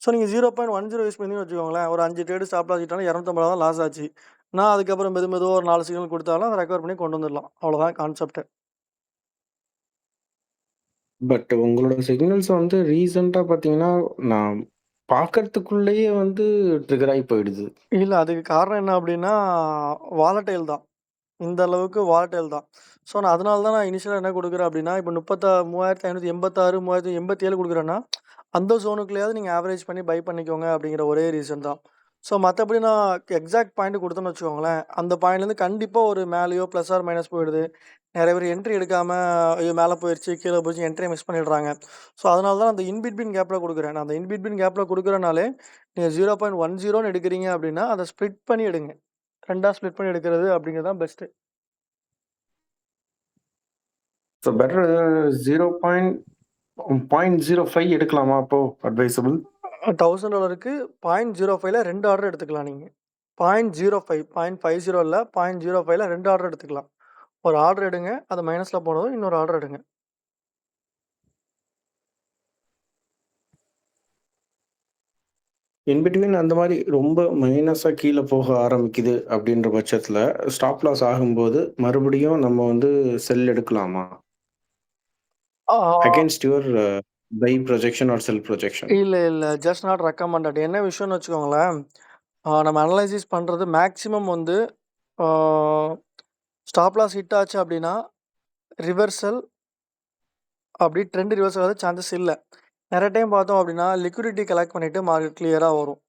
ஸோ நீங்கள் 0.10 யூஸ் பண்ணி வச்சுக்கோங்களேன். ஒரு 5 ட்ரேடு ஸ்டாப் லாஸ் ஹிட்டாலும் $250 தான் லாஸ் ஆச்சு. நான் அதுக்கப்புறம் மெதுவாக ஒரு 4 சிக்னல் கொடுத்தாலும் அதை ரெக்கவர் பண்ணி கொண்டு வந்துடலாம். அவ்வளோதான் கான்செப்ட். பட் உங்களோட சிக்னல்ஸ் வந்து ரீசெண்டாக பார்த்தீங்கன்னா நான் பார்க்கறதுக்குள்ளேயே வந்து ட்ரிகர் ஆகி போயிடுது. இல்ல அதுக்கு காரணம் என்ன அப்டின்னா, வாலடைல் தான். இந்த அளவுக்கு வாலடைல் தான். ஸோ நான் அதனால தான் நான் இனிஷியலா என்ன குடுக்குறேன் அப்டின்னா, இப்ப 3586, 3087 குடுக்குறேன்னா, அந்த ஜோனுக்குள்ளேயாவது நீங்க ஆவரேஜ் பண்ணி பை பண்ணிக்கோங்க அப்டிங்கிற ஒரே ரீசன் தான். ஸோ மத்தபடி நான் எக்ஸாக்ட் பாயிண்ட் குடுத்தேன்னு வச்சுக்கோங்களேன், அந்த பாயிண்ட்லேருந்து கண்டிப்பா ஒரு மேலயோ ப்ளஸ் ஆர் மைனஸ் போயிடுது. நெறைய பேர் என்ட்ரி எடுக்காம ஐயோ! மேல போயிருச்சு, கீழ போயிருச்சு என்ட்ரிய மிஸ் பண்ணிடுறாங்க. ஸோ அதனால தான் அந்த இன் பிட்வீன் கேப்ல குடுக்குறேன். நான் அந்த இன் பிட்வீன் கேப்ல குடுக்குறனாலே, நீங்க 0.10ன்னு எடுக்கிறீங்க அப்டின்னா, அத ஸ்ப்ளிட் பண்ணி எடுங்க. 2ஆ ஸ்ப்ளிட் பண்ணி எடுக்கிறது அப்டிங்கிறது தான் பெஸ்ட்டு. ஸோ பெட்டர் $0.05 எடுக்கலாமா அப்போ அட்வைசபிள்? $1000க்கு 0.05ல 2 ஆர்டர் எடுத்துக்கலாம் நீங்க. 0.05 0.50 இல்ல 0.05ல 2 ஆர்டர் எடுத்துக்கலாம். ஒரு ஆர்டர் எடுங்க. அது மைனஸ்ல போனதும் இன்னொரு ஆர்டர் எடுங்க. இன் பிட்வீன் அந்த மாரி ரொம்ப மைனஸா கீழ போக ஆரம்பிக்குது அப்படின்ற பட்சத்துல, ஸ்டாப் லாஸ் ஆகும்போது மறுபடியும் நம்ம வந்து செல் எடுக்கலாமா? Ah against your buy projection or sell projection. இல்ல. Just not recommended. என்ன விஷயம்னு வச்சுக்கோங்களேன், நம்ம அனலைசிஸ் பண்றது மேக்ஸிமம் வந்து ஆ ஸ்டாப் லாஸ் ஹிட் ஆச்சு அப்டின்னா, ரிவர்சல் அப்டி ட்ரெண்ட் ரிவர்சல் ஆக சான்சஸ் இல்ல. நெறைய டைம் பார்த்தோம் அப்டின்னா, லிக்விடிட்டி கலெக்ட் பண்ணிட்டு மார்க்கெட் கிளியரா வரும்.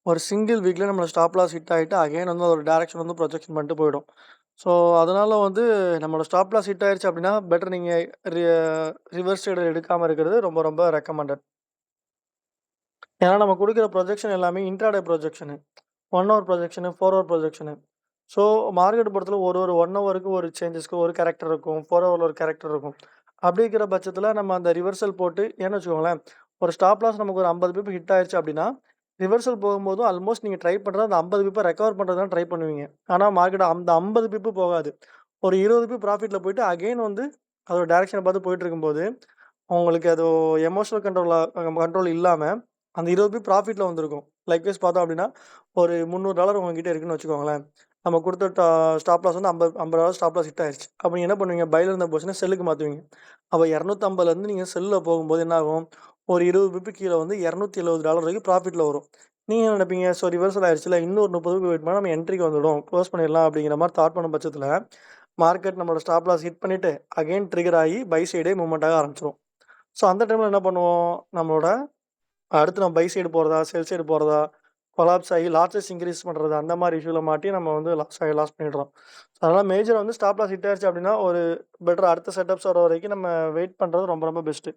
ஒரு சிங்கிள் வீக்ல நம்மள ஸ்டாப் லாஸ் ஹிட் ஆயிட்டு அகைன் வந்து ஒரு டைரக்ஷன் வந்து ப்ரொஜெக்ஷன் பண்ணிட்டு போயிடும். ஸோ அதனால வந்து நம்மளோட ஸ்டாப் லாஸ் ஹிட் ஆயிருச்சு அப்டின்னா, பெட்டர் நீங்க ரி ரிவர்ஸ் ட்ரேட் எடுக்காம இருக்கிறது ரொம்ப ரொம்ப ரெக்கமெண்டட். ஏன்னா நம்ம குடுக்குற ப்ரொஜெக்ஷன் எல்லாமே intraday projection. 1 hour projection, 4 hour projection. So market பொறுத்தவரை ஒரு 1 ஹவருக்கு ஒரு சேஞ்சஸ்க்கு ஒரு கேரக்டர் இருக்கும். 4 ஹவர்ல ஒரு கேரக்டர் இருக்கும். அப்படி இருக்கிற பட்சத்தில நம்ம அந்த ரிவர்சல் போட்டு ஏன்னு வச்சுக்கோங்களேன், ஒரு ஸ்டாப் லாஸ் நமக்கு ஒரு 50 பிப் ஹிட் ஆயிருச்சு அப்படின்னா, ரிவர்சல் போகும்போதும் ஆல்மோஸ்ட் நீங்க ட்ரை பண்றது அந்த 50 பிப்ப ரெக்கவர் பண்றது தான் ட்ரை பண்ணுவீங்க. ஆனா மார்க்கெட் அந்த 50 பிப்பு போகாது. ஒரு 20 பிப் ப்ராஃபிட்ல போயிட்டு அகைன் வந்து அதோட டைரக்ஷன பார்த்து போயிட்டு இருக்கும்போது, உங்களுக்கு அது எமோஷனல் கண்ட்ரோல் இல்லாம அந்த 20 பிப் ப்ராஃபிட்ல வந்திருக்கும். லைக்வைஸ் பார்த்தோம் அப்படின்னா, ஒரு $300 உங்ககிட்ட இருக்குன்னு வச்சுக்கோங்களேன். நம்ம குடுத்த ஸ்டாப் லாஸ் வந்து $50 ஸ்டாப் லாஸ் ஹிட் ஆயிருச்சு. அப்ப நீங்க என்ன பண்ணுவீங்க? பைல இருந்த பொசிஷன செல்லுக்கு மாத்துவீங்க. அப்ப 250லேருந்து நீங்க செல்லுல போகும்போது என்ன ஆகும்? ஒரு 20 பிப் கீழ வந்து $270 வரைக்கும் ப்ராஃபிட்ல வரும். நீங்க என்ன நினைப்பீங்க? ஸோ ரிவர்சல் ஆயிருச்சுல்ல, இன்னொரு 30 பிப் வெயிட் பண்ணா நம்ம என்ட்ரிக்கு வந்துடும். குளோஸ் பண்ணிடலாம் அப்படிங்கிற மாரி தாட் பண்ணும் பட்சத்தில, மார்க்கெட் நம்மளோட ஸ்டாப் லாஸ் ஹிட் பண்ணிட்டு, அகைன் ட்ரிகர் ஆகி பை சைடே மூவ்மெண்ட் ஆக ஆரம்பிச்சுரும். ஸோ அந்த டைம்ல என்ன பண்ணுவோம்? நம்மளோட அடுத்து நம்ம பை சைடு போறதா, செல் சைடு போறதா, கொலாப்ஸ் ஆகி லாஸஸ் இன்கிரீஸ் பண்றது அந்த மாரி இஷ்யூல மாட்டி நம்ம வந்து லாஸ் பண்ணிடுறோம். அதனால மேஜரா வந்து ஸ்டாப் லாஸ் ஹிட் ஆயிருச்சு அப்படின்னா, ஒரு பெட்டர் அடுத்த செட்டப்ஸ் வர வரைக்கும் நம்ம வெயிட் பண்றது ரொம்ப ரொம்ப பெஸ்ட்டு.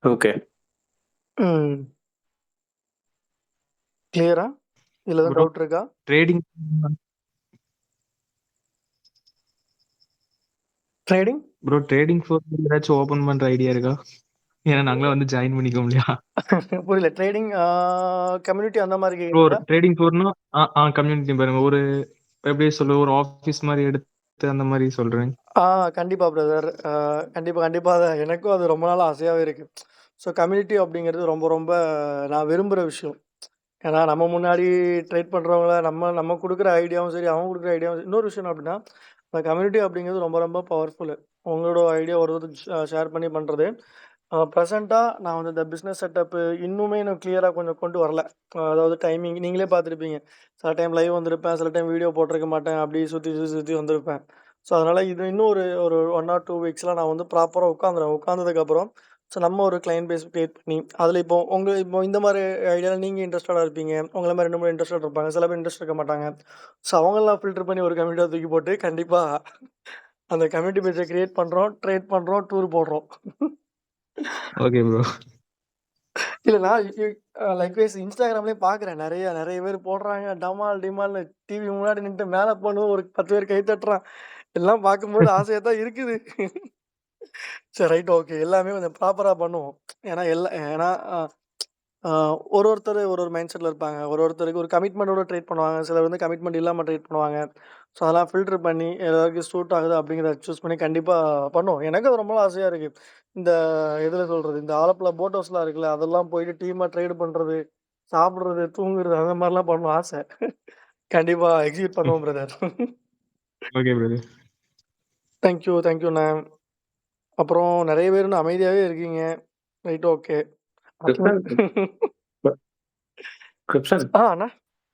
ஓகே. ம். கிளியரா? இதுல எதுவும் ப்ரோ டவுட் இருக்கா? Trading trading? Bro trading four ஏதாச்சும் ஓபன் பண்ற ஐடியா இருக்கா? ஏன்னா நாங்களும் வந்து ஜாயின் பண்ணிக்க இல்லையா? புரியல. ட்ரேடிங் கம்யூனிட்டி அந்த மாரி ப்ரோ கேக்குறீங்களா? ட்ரேடிங் ஃபோர்னா கம்யூனிட்டி பாருங்க. ஒரு எப்படி சொல்ல ஒரு ஆஃபீஸ் மாரி எடுத்து அந்த மாரி சொல்றேன். கண்டிப்பா பிரதர். கண்டிப்பா. எனக்கும் அது ரொம்ப நாளா ஆசையாவே இருக்கு. ஸோ கம்யூனிட்டி அப்படிங்கிறது ரொம்ப ரொம்ப நான் விரும்புற விஷயம். ஏன்னா நம்ம முன்னாடி ட்ரேட் பண்றவங்கள நம்ம நம்ம குடுக்குற ஐடியாவும் சரி, அவங்க குடுக்குற ஐடியாவும் இன்னொரு விஷயம் என்ன அப்படின்னா, அந்த கம்யூனிட்டி அப்படிங்கிறது ரொம்ப ரொம்ப பவர்ஃபுல்லு. உங்களோட ஐடியா ஒரு ஷேர் பண்ணி பண்றது. ப்ரெசென்ட்டா நான் வந்து இந்த பிசினஸ் செட்டப்பு இன்னுமே எனக்கு கிளியரா கொஞ்சம் கொண்டு வரல. அதாவது டைமிங் நீங்களே பார்த்துருப்பீங்க. சில டைம் லைவ் வந்திருப்பேன், சில டைம் வீடியோ போட்டிருக்க மாட்டேன். அப்படியே சுத்தி வந்திருப்பேன். ஸோ அதனால இது இன்னும் ஒரு ஒரு 1 ஆர் 2 வீக்ஸ்ல நான் வந்து ப்ராப்பரா உட்காந்துருவேன். உட்காந்ததுக்கப்புறம் ஸோ நம்ம ஒரு கிளையன்ட் பேஸ் கிரியேட் பண்ணி, அதில இப்போ இந்த மாரி ஐடியால நீங்க இன்ட்ரஸ்டடா இருப்பீங்க. உங்கள மாரி 2, 3 இன்ட்ரஸ்டட் இருப்பாங்க. சில பேர் இன்ட்ரெஸ்ட் இருக்க மாட்டாங்க. ஸோ அவங்களலாம் ஃபில்டர் பண்ணி ஒரு கம்யூனிட்டியா தூக்கி போட்டு கண்டிப்பா அந்த கம்யூனிட்டி பேஜ கிரியேட் பண்றோம், ட்ரேட் பண்றோம், டூர் போடுறோம். Okay bro. இல்ல நான் லைக்வைஸ் இன்ஸ்டாகிராம்லயே பார்க்குறேன். நெறைய பேர் போடுறாங்க. டமால், டிமால்னு டிவி முன்னாடி நின்னுட்டு மேல போனதும் ஒரு 10 பேர் கை தட்டுறான். எல்லாம் பார்க்கும்போது ஆசையா தான் இருக்குது. சரி ரைட் ஓகே. எல்லாமே கொஞ்சம் ப்ராப்பரா பண்ணுவோம். ஏன்னா ஒருத்தர் ஒரு மைண்ட் செட்ல இருப்பாங்க. ஒருத்தருக்கு ஒரு கமிட்மெண்டோட ட்ரேட் பண்ணுவாங்க. சிலர் வந்து கமிட்மெண்ட் இல்லாம ட்ரேட் பண்ணுவாங்க. ஸோ அதெல்லாம் ஃபில்டர் பண்ணி எல்லாருக்கும் சூட் ஆகுது அப்படிங்கிறத சூஸ் பண்ணி கண்டிப்பா பண்ணுவோம். எனக்கு அது ரொம்ப ஆசையா இருக்கு. இந்த எதுல சொல்றது? இந்த ஆலப்புழா போட் ஹவுஸ்லாம் இருக்குல்ல, அதெல்லாம் போயிட்டு டீமா ட்ரேட் பண்றது, சாப்பிடுறது, தூங்குறது அந்த மாரிலாம் பண்ணணும் ஆசை. கண்டிப்பா எக்ஸிக்யூட் பண்ணுவோம் brother. Okay brother. Thank you அண்ணா. அப்புறம் நெறைய பேர் இன்னும் அமைதியாவே இருக்கீங்க. Right okay. கிருப்ஷன் கிருப்ஷன் அண்ணா.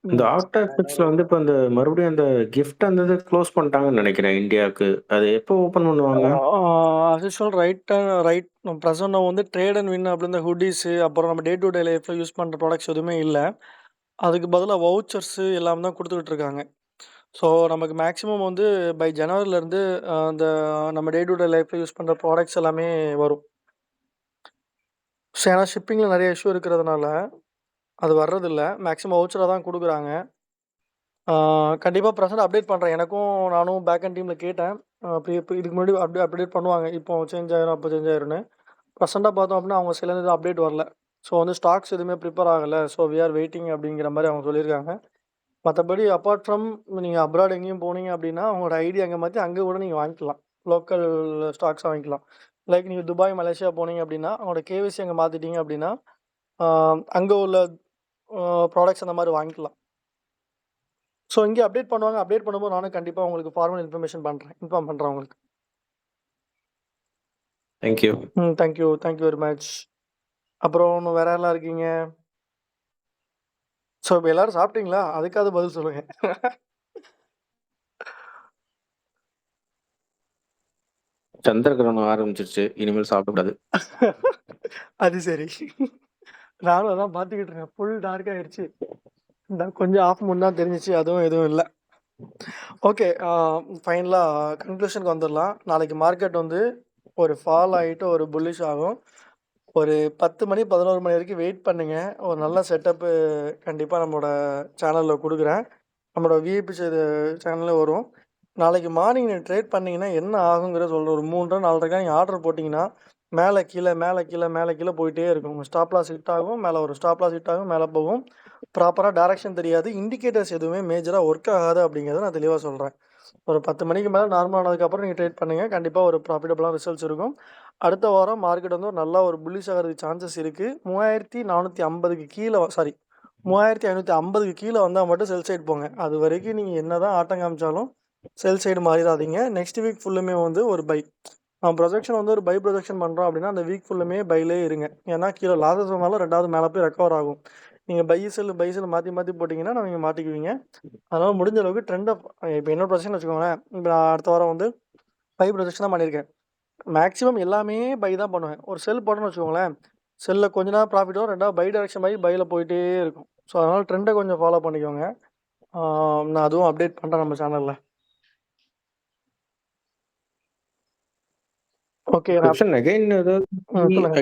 இந்த ம். ஆஃப்டர் சிக்ஸ்ல வந்து இப்போ அந்த மறுபடியும் அந்த கிஃப்ட் அந்த இது க்ளோஸ் பண்ணிட்டாங்கன்னு நினைக்கிறேன் இந்தியாவுக்கு. அது எப்போ ஓப்பன் பண்ணுவாங்க? ஆஸ் யூசுவல் ரைட் ப்ரெசென்ட் வந்து ட்ரேட் அண்ட் வின் அப்படி இந்த ஹூடிஸு அப்புறம் நம்ம டே டு டே லைஃப்ல யூஸ் பண்ற ப்ராடக்ட்ஸ் எதுவுமே இல்ல. அதுக்கு பதிலா வவுச்சர்ஸு எல்லாம் தான் குடுத்துக்கிட்டு இருக்காங்க. ஸோ நமக்கு மேக்ஸிமம் வந்து பை ஜனவரிலேருந்து அந்த நம்ம டே டு டே லைஃப்ல யூஸ் பண்ற ப்ராடக்ட்ஸ் எல்லாமே வரும். ஸோ ஏன்னா ஷிப்பிங்ல நெறைய இஷ்யூ இருக்கிறதுனால, அது வர்றதில்ல. மேக்ஸிமம் வவுச்சரா தான் குடுக்குறாங்க. கண்டிப்பா ப்ரெசென்ட் அப்டேட் பண்றேன். நானும் பேக் எண்ட் டீம்ல கேட்டேன். இப்ப இதுக்கு முன்னாடி அப்டேட் பண்ணுவாங்க. இப்போ சேஞ்ச் ஆயிரும், அப்போ சேஞ்ச் ஆயிரும்னு. ப்ரெசென்ட்டா பார்த்தோம் அப்படின்னா, அவங்க சைட்லேருந்து எதுவும் அப்டேட் வரல. ஸோ வந்து ஸ்டாக்ஸ் எதுவுமே ப்ரிப்பேர் ஆகல. ஸோ வி ஆர் வெயிட்டிங் அப்படிங்கிற மாரி அவங்க சொல்லியிருக்காங்க. மத்தபடி அப்பார்ட் ஃப்ரம் நீங்க அப்ராட் எங்கேயும் போனீங்க அப்படின்னா, உங்களோட ஐடி அங்க மாத்தி அங்க கூட நீங்க வாங்கிக்கலாம். லோக்கல் ஸ்டாக்ஸா வாங்கிக்கலாம். லைக் நீங்க துபாய், மலேசியா போனீங்க அப்படின்னா, உங்களோட கேஒய்சி அங்க மாத்திட்டீங்க அப்படின்னா, ஆ அங்க உள்ள ப்ராடக்ட்ஸ் அந்த மாரி வாங்கிக்கலாம். ஸோ இங்கே அப்டேட் பண்ணுவாங்க. அப்டேட் பண்ணும்போது நானும் கண்டிப்பா உங்களுக்கு ஃபார்மல் இன்ஃபார்ம் பண்றேன் உங்களுக்கு. Thank you. Thank you very much. அப்புறம் இன்னும் வேற யாரெல்லாம் இருக்கீங்க? ஸோ இப்ப எல்லாரும் சாப்பிட்டீங்களா? அதுக்காவது பதில் சொல்லுங்க. சந்திர கிரகணம் ஆரம்பிச்சிருச்சு. இனிமேல் சாப்பிடக்கூடாது. அது சரி. நானும் அதான் பார்த்துக்கிட்டு இருக்கேன். ஃபுல் டார்க் ஆயிருச்சு. கொஞ்சம் ஆஃப் மூன் தான் தெரிஞ்சுச்சு. அதுவும் எதுவும் இல்ல. ஓகே. ஃபைனலா கன்க்ளூஷனுக்கு வந்துரலாம். நாளைக்கு மார்க்கெட் வந்து ஒரு ஃபால் ஆயிட்டு ஒரு புல்லிஷ் ஆகும். ஒரு 10 மணி 11 மணி வரைக்கும் வெயிட் பண்ணுங்க. ஒரு நல்ல செட்டப்பு கண்டிப்பா நம்மளோட சேனல்ல குடுக்குறேன். நம்மளோட விஐபி சேனல்ல வரும். நாளைக்கு மார்னிங் நீங்க ட்ரேட் பண்ணீங்கன்னா என்ன ஆகுங்கிறத சொல்றேன். ஒரு 3 4:30 நீங்க ஆர்டர் போட்டீங்கன்னா, மேல கீழ மேல கீழ மேல கீழ போயிட்டே இருக்கும். உங்க ஸ்டாப் லாஸ் ஹிட் ஆகும். மேல ஒரு ஸ்டாப் லாஸ் ஹிட் ஆகும். மேல போகும். ப்ராப்பரா டைரக்ஷன் தெரியாது. இண்டிகேட்டர்ஸ் எதுவுமே மேஜரா ஒர்க் ஆகாது அப்படிங்கிறத நான் தெளிவா சொல்றேன். ஒரு 10 மணிக்கு மேல நார்மல் ஆனதுக்கப்புறம் நீங்க ட்ரேட் பண்ணுங்க. கண்டிப்பா ஒரு ப்ராஃபிட்டபிளான ரிசல்ட்ஸ் இருக்கும். அடுத்த வாரம் மார்க்கெட் வந்து ஒரு நல்லா ஒரு புல்லிஷ் ஆகறதுக்கு சான்சஸ் இருக்கு. 3450க்கு கீழ 3550க்கு கீழ வந்தா மட்டும் செல் சைடு போங்க. அது வரைக்கும் நீங்க என்னதான் ஆட்டம் காமிச்சாலும் செல் சைடு மாறிடாதீங்க. நெக்ஸ்ட் வீக் ஃபுல்லுமே வந்து ஒரு பை. ப்ரொஜெக்ஷன் வந்து ஒரு பை ப்ரொஜெக்ஷன் பண்றோம் அப்படின்னா, அந்த வீக் ஃபுல்லுமே பைலே இருங்க. ஏன்னா கீழ லாஸஸ் வந்தாலும் 2வது மேல போய் ரெக்கவர் ஆகும். நீங்க பை செல் மாத்தி மாத்தி போட்டீங்கன்னா நீங்க மாட்டிக்குவீங்க. அதனால முடிஞ்ச அளவுக்கு ட்ரெண்ட இப்ப என்னோட ப்ரொஜெக்ஷன் வச்சுக்கோங்களேன். இப்ப நான் அடுத்த வாரம் வந்து பை ப்ரொஜெக்ஷன் தான் பண்ணியிருக்கேன். மேக்ஸிமம் எல்லாமே பை தான் பண்ணுவேன். ஒரு செல் போட்டோம்னு வச்சுக்கோங்களேன். செல்ல கொஞ்ச நேரம் ப்ராஃபிட் வரும். 2வது பை டைரக்ஷன் பைல போயிட்டே இருக்கும். ஸோ அதனால ட்ரெண்ட கொஞ்சம் ஃபாலோ பண்ணிக்கோங்க. நான் அதுவும் அப்டேட் பண்றேன் நம்ம சேனல்ல. ஓகே. கிருப்ஷன் அகைன் ஏதாவது சொல்லுங்க.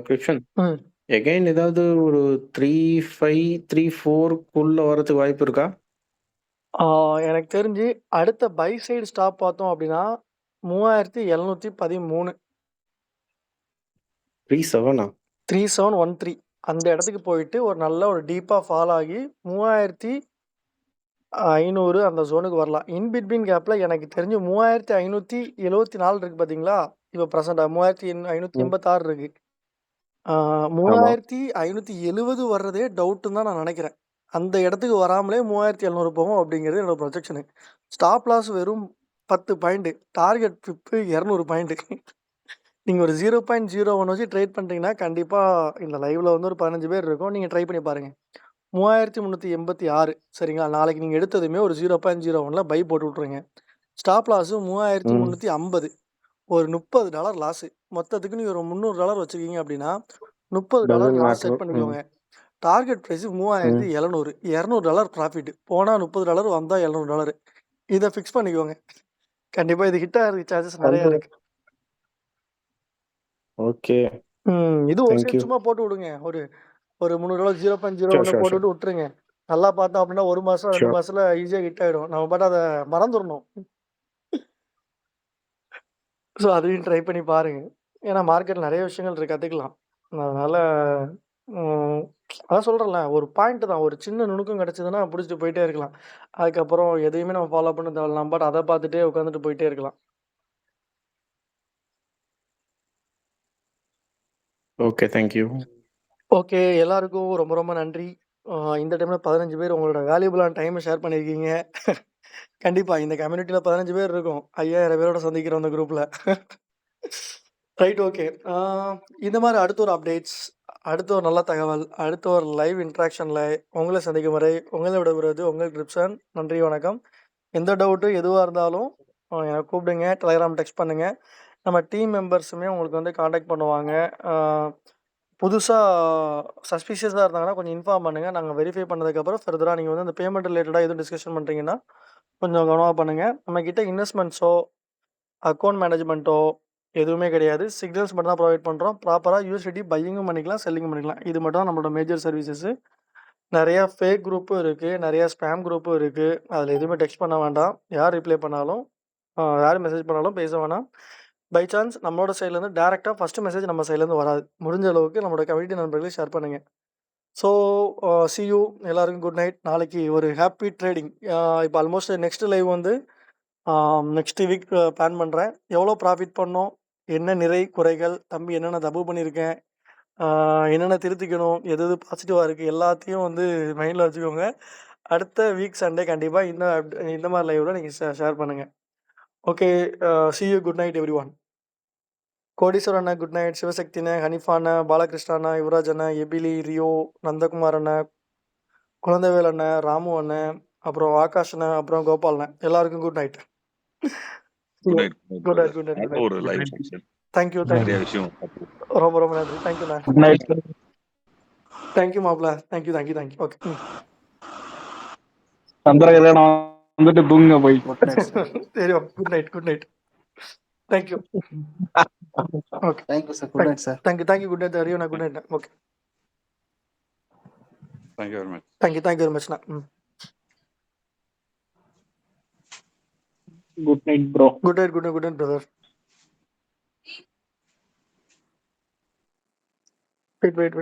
கிருப்ஷன் ம். அகைன் ஏதாவது ஒரு 3.5 3.4க்குள்ள வரதுக்கு வாய்ப்பு இருக்கா? எனக்கு தெரிஞ்சு அடுத்த பை சைடு ஸ்டாப் பார்த்தோம் அப்படின்னா 3713 3.7ஆ? 3713 அந்த இடத்துக்கு போயிட்டு ஒரு நல்ல ஒரு டீப்பா ஃபால் ஆகி 3500 அந்த ஜோனுக்கு வரலாம். இன் பிட்வீன் கேப்ல எனக்கு தெரிஞ்சு 3574 இருக்கு பாத்தீங்களா? இப்ப பிரசன்டா 3586 இருக்கு. ஆமா. 3570 வர்றதே டவுட்னு தான் நான் நினைக்கிறேன். அந்த இடத்துக்கு வராமலே 3700 போகும் அப்படிங்கிறது என்னோட ப்ரொஜெக்ஷனு. ஸ்டாப் லாஸ் வெறும் 10 பாயிண்ட். Target ஃபிப் 200 point. நீங்க ஒரு 0.01 வச்சு ட்ரேட் பண்றீங்கன்னா, கண்டிப்பா இந்த லைவ்ல வந்து ஒரு 15 பேர் இருக்கோம். நீங்க ட்ரை பண்ணி பாருங்க. 3386 சரிங்களா? நாளைக்கு நீங்க எடுத்ததுமே ஒரு 0.01ல பை போட்டு விட்டுருங்க. ஸ்டாப் லாஸ் ம். 3350 ஒரு $30 லாஸ். மொத்தத்துக்கு நீங்க ஒரு $300 வச்சிருக்கீங்க அப்படின்னா, $30 டசன்ட் லாஸ் மேட்டர். செட் பண்ணிக்கோங்க. Target price 3700 $200 profit. போனா $30 வந்தா $700. இத ஃபிக்ஸ் பண்ணிக்கோங்க. கண்டிப்பா இது ஹிட் ஆகிறதுக்கு சான்சஸ் நிறைய இருக்கு. ஓகே. இது ஒரு தேங்க் சைடு யூ. சும்மா போட்டு விடுங்க. ஒரு $300 ஷூர் 0.01 ஷூர் போட்டு ஷூர் விட்டு விட்டுருங்க. நல்லா பார்த்தோம் அப்படின்னா 1 மாசம் 2 ஷூர். மாசத்துல ஈஸியா ஹிட் ஆயிடும். நம்ம பாட்டு அத மறந்துடணும். ஸோ அதையும் ட்ரை பண்ணி பாருங்க. ஏன்னா மார்க்கெட்ல நிறைய விஷயங்கள் இருக்கு கத்துக்கலாம். அதனால ம் அதான் சொல்றேன்ல, ஒரு பாயிண்ட் தான். ஒரு சின்ன நுணுக்கம் கிடைச்சதுன்னா புடிச்சுட்டு போயிட்டே இருக்கலாம். அதுக்கப்புறம் எதையுமே நம்ம ஃபாலோ பண்ண தேவையில்ல. நம்ம பாட்டு அத பார்த்துட்டே உட்காந்துட்டு போயிட்டே இருக்கலாம். ஓகே. Thank you. ஓகே. எல்லாருக்கும் ரொம்ப ரொம்ப நன்றி. இந்த டைம்ல 15 பேர் உங்களோட வேல்யூபிளான டைம ஷேர் பண்ணியிருக்கீங்க. கண்டிப்பா இந்த கம்யூனிட்டில 15 பேர் இருக்கோம். 5000 பேரோட சந்திக்கிறோம் இந்த குரூப்ல. ரைட். ஓகே. இந்த மாதிரி அடுத்த ஒரு அப்டேட்ஸ், அடுத்த ஒரு நல்ல தகவல், அடுத்த ஒரு லைவ் இன்ட்ராக்ஷன்ல உங்களை சந்திக்கும் வரை உங்களை விடைபெறுவது உங்கள் கிரிப்சன். நன்றி, வணக்கம். எந்த டவுட்டு எதுவாக இருந்தாலும் எனக்கு கூப்பிடுங்க, டெலகிராம் டெக்ஸ்ட் பண்ணுங்க. நம்ம டீம் மெம்பர்ஸுமே உங்களுக்கு வந்து காண்டாக்ட் பண்ணுவாங்க. புதுசாக சஸ்பீஷியஸாக இருந்தாங்கன்னா கொஞ்சம் இன்ஃபார்ம் பண்ணுங்கள். நாங்கள் வெரிஃபை பண்ணதுக்கப்புறம் ஃபர்தராக நீங்கள் வந்து அந்த பேமெண்ட் ரிலேட்டடாக எதுவும் டிஸ்கஷன் பண்ணுறீங்கன்னா கொஞ்சம் கவனமாக பண்ணுங்கள். நம்மக்கிட்ட இன்வெஸ்ட்மெண்ட்ஸோ அக்கௌண்ட் மேனேஜ்மெண்ட்டோ எதுவுமே கிடையாது. சிக்னல்ஸ் மட்டும் தான் ப்ரொவைட் பண்ணுறோம். ப்ராப்பராக யூஎஸ்டிடி பையிங்கும் பண்ணிக்கலாம், செல்லிங்கும் பண்ணிக்கலாம். இது மட்டும் தான் நம்மளோட மேஜர் சர்வீசஸ்ஸு. நிறையா ஃபேக் குரூப்பும் இருக்குது, நிறையா ஸ்பேம் குரூப்பும் இருக்குது. அதில் எதுவுமே டெக்ஸ்ட் பண்ண வேண்டாம். யார் ரிப்ளை பண்ணாலும் யார் மெசேஜ் பண்ணாலும் பேச வேணாம். பை சான்ஸ் நம்மளோட சைட்லேருந்து டேரெக்டாக ஃபஸ்ட்டு மெசேஜ் நம்ம சைட்லேருந்து வராது. முடிஞ்ச அளவுக்கு நம்மளோட கம்யூனிட்டி நண்பர்களே ஷேர் பண்ணுங்கள். So C you. எல்லாருக்கும் குட் நைட். நாளைக்கு ஒரு ஹாப்பி ட்ரேடிங். இப்போ ஆல்மோஸ்ட் நெக்ஸ்ட் லைவ் வந்து நெக்ஸ்ட் வீக் பிளான் பண்ணுறேன். எவ்வளோ ப்ராஃபிட் பண்ணோம், என்ன நிறை குறைகள், தம்பி என்னென்ன தப்பு பண்ணியிருக்கேன், என்னென்ன திருத்திக்கணும், எது எது பாசிட்டிவாக இருக்குது எல்லாத்தையும் வந்து மைண்டில் வச்சுக்கோங்க. அடுத்த வீக் சண்டே கண்டிப்பாக இந்த மாதிரி லைவில் நீங்கள் ஷேர் பண்ணுங்கள். Okay. C you. Good night every one. Kodeeswaran Anna good night. சிவசக்திண்ணே, Hanifa Anna, Balakrishna Anna, Yuvraj Anna, எபிலி, Rio, Nandakumar அண்ணன், குழந்தைவேல் அண்ணன், ராமு அண்ணன், அப்புறம் ஆகாஷ் அண்ணன், அப்புறம் கோபால் அண்ணன். எல்லாருக்கும் good night. Good night good night. Good night. Good night. ஒரு லைவ் செக்ஷன் தேங்க்யூ. நிறைய விஷயம் ரொம்ப ரொம்ப நன்றி. தேங்க்யூண்ணா. Good night. தேங்க்யூ மாப்பிள்ள. தேங்க்யூ. ஓகே. சந்திரகிரகணம் வந்துட்டு தூங்க போய். சரி. Good night. Thank you. Okay. Thank you sir. Good night sir. Thank you. Good night. அறியோண்ணா good night. Okay. Thank you very much. Thank you very மச்ண்ணா. Good night bro. Good night brother. Wait.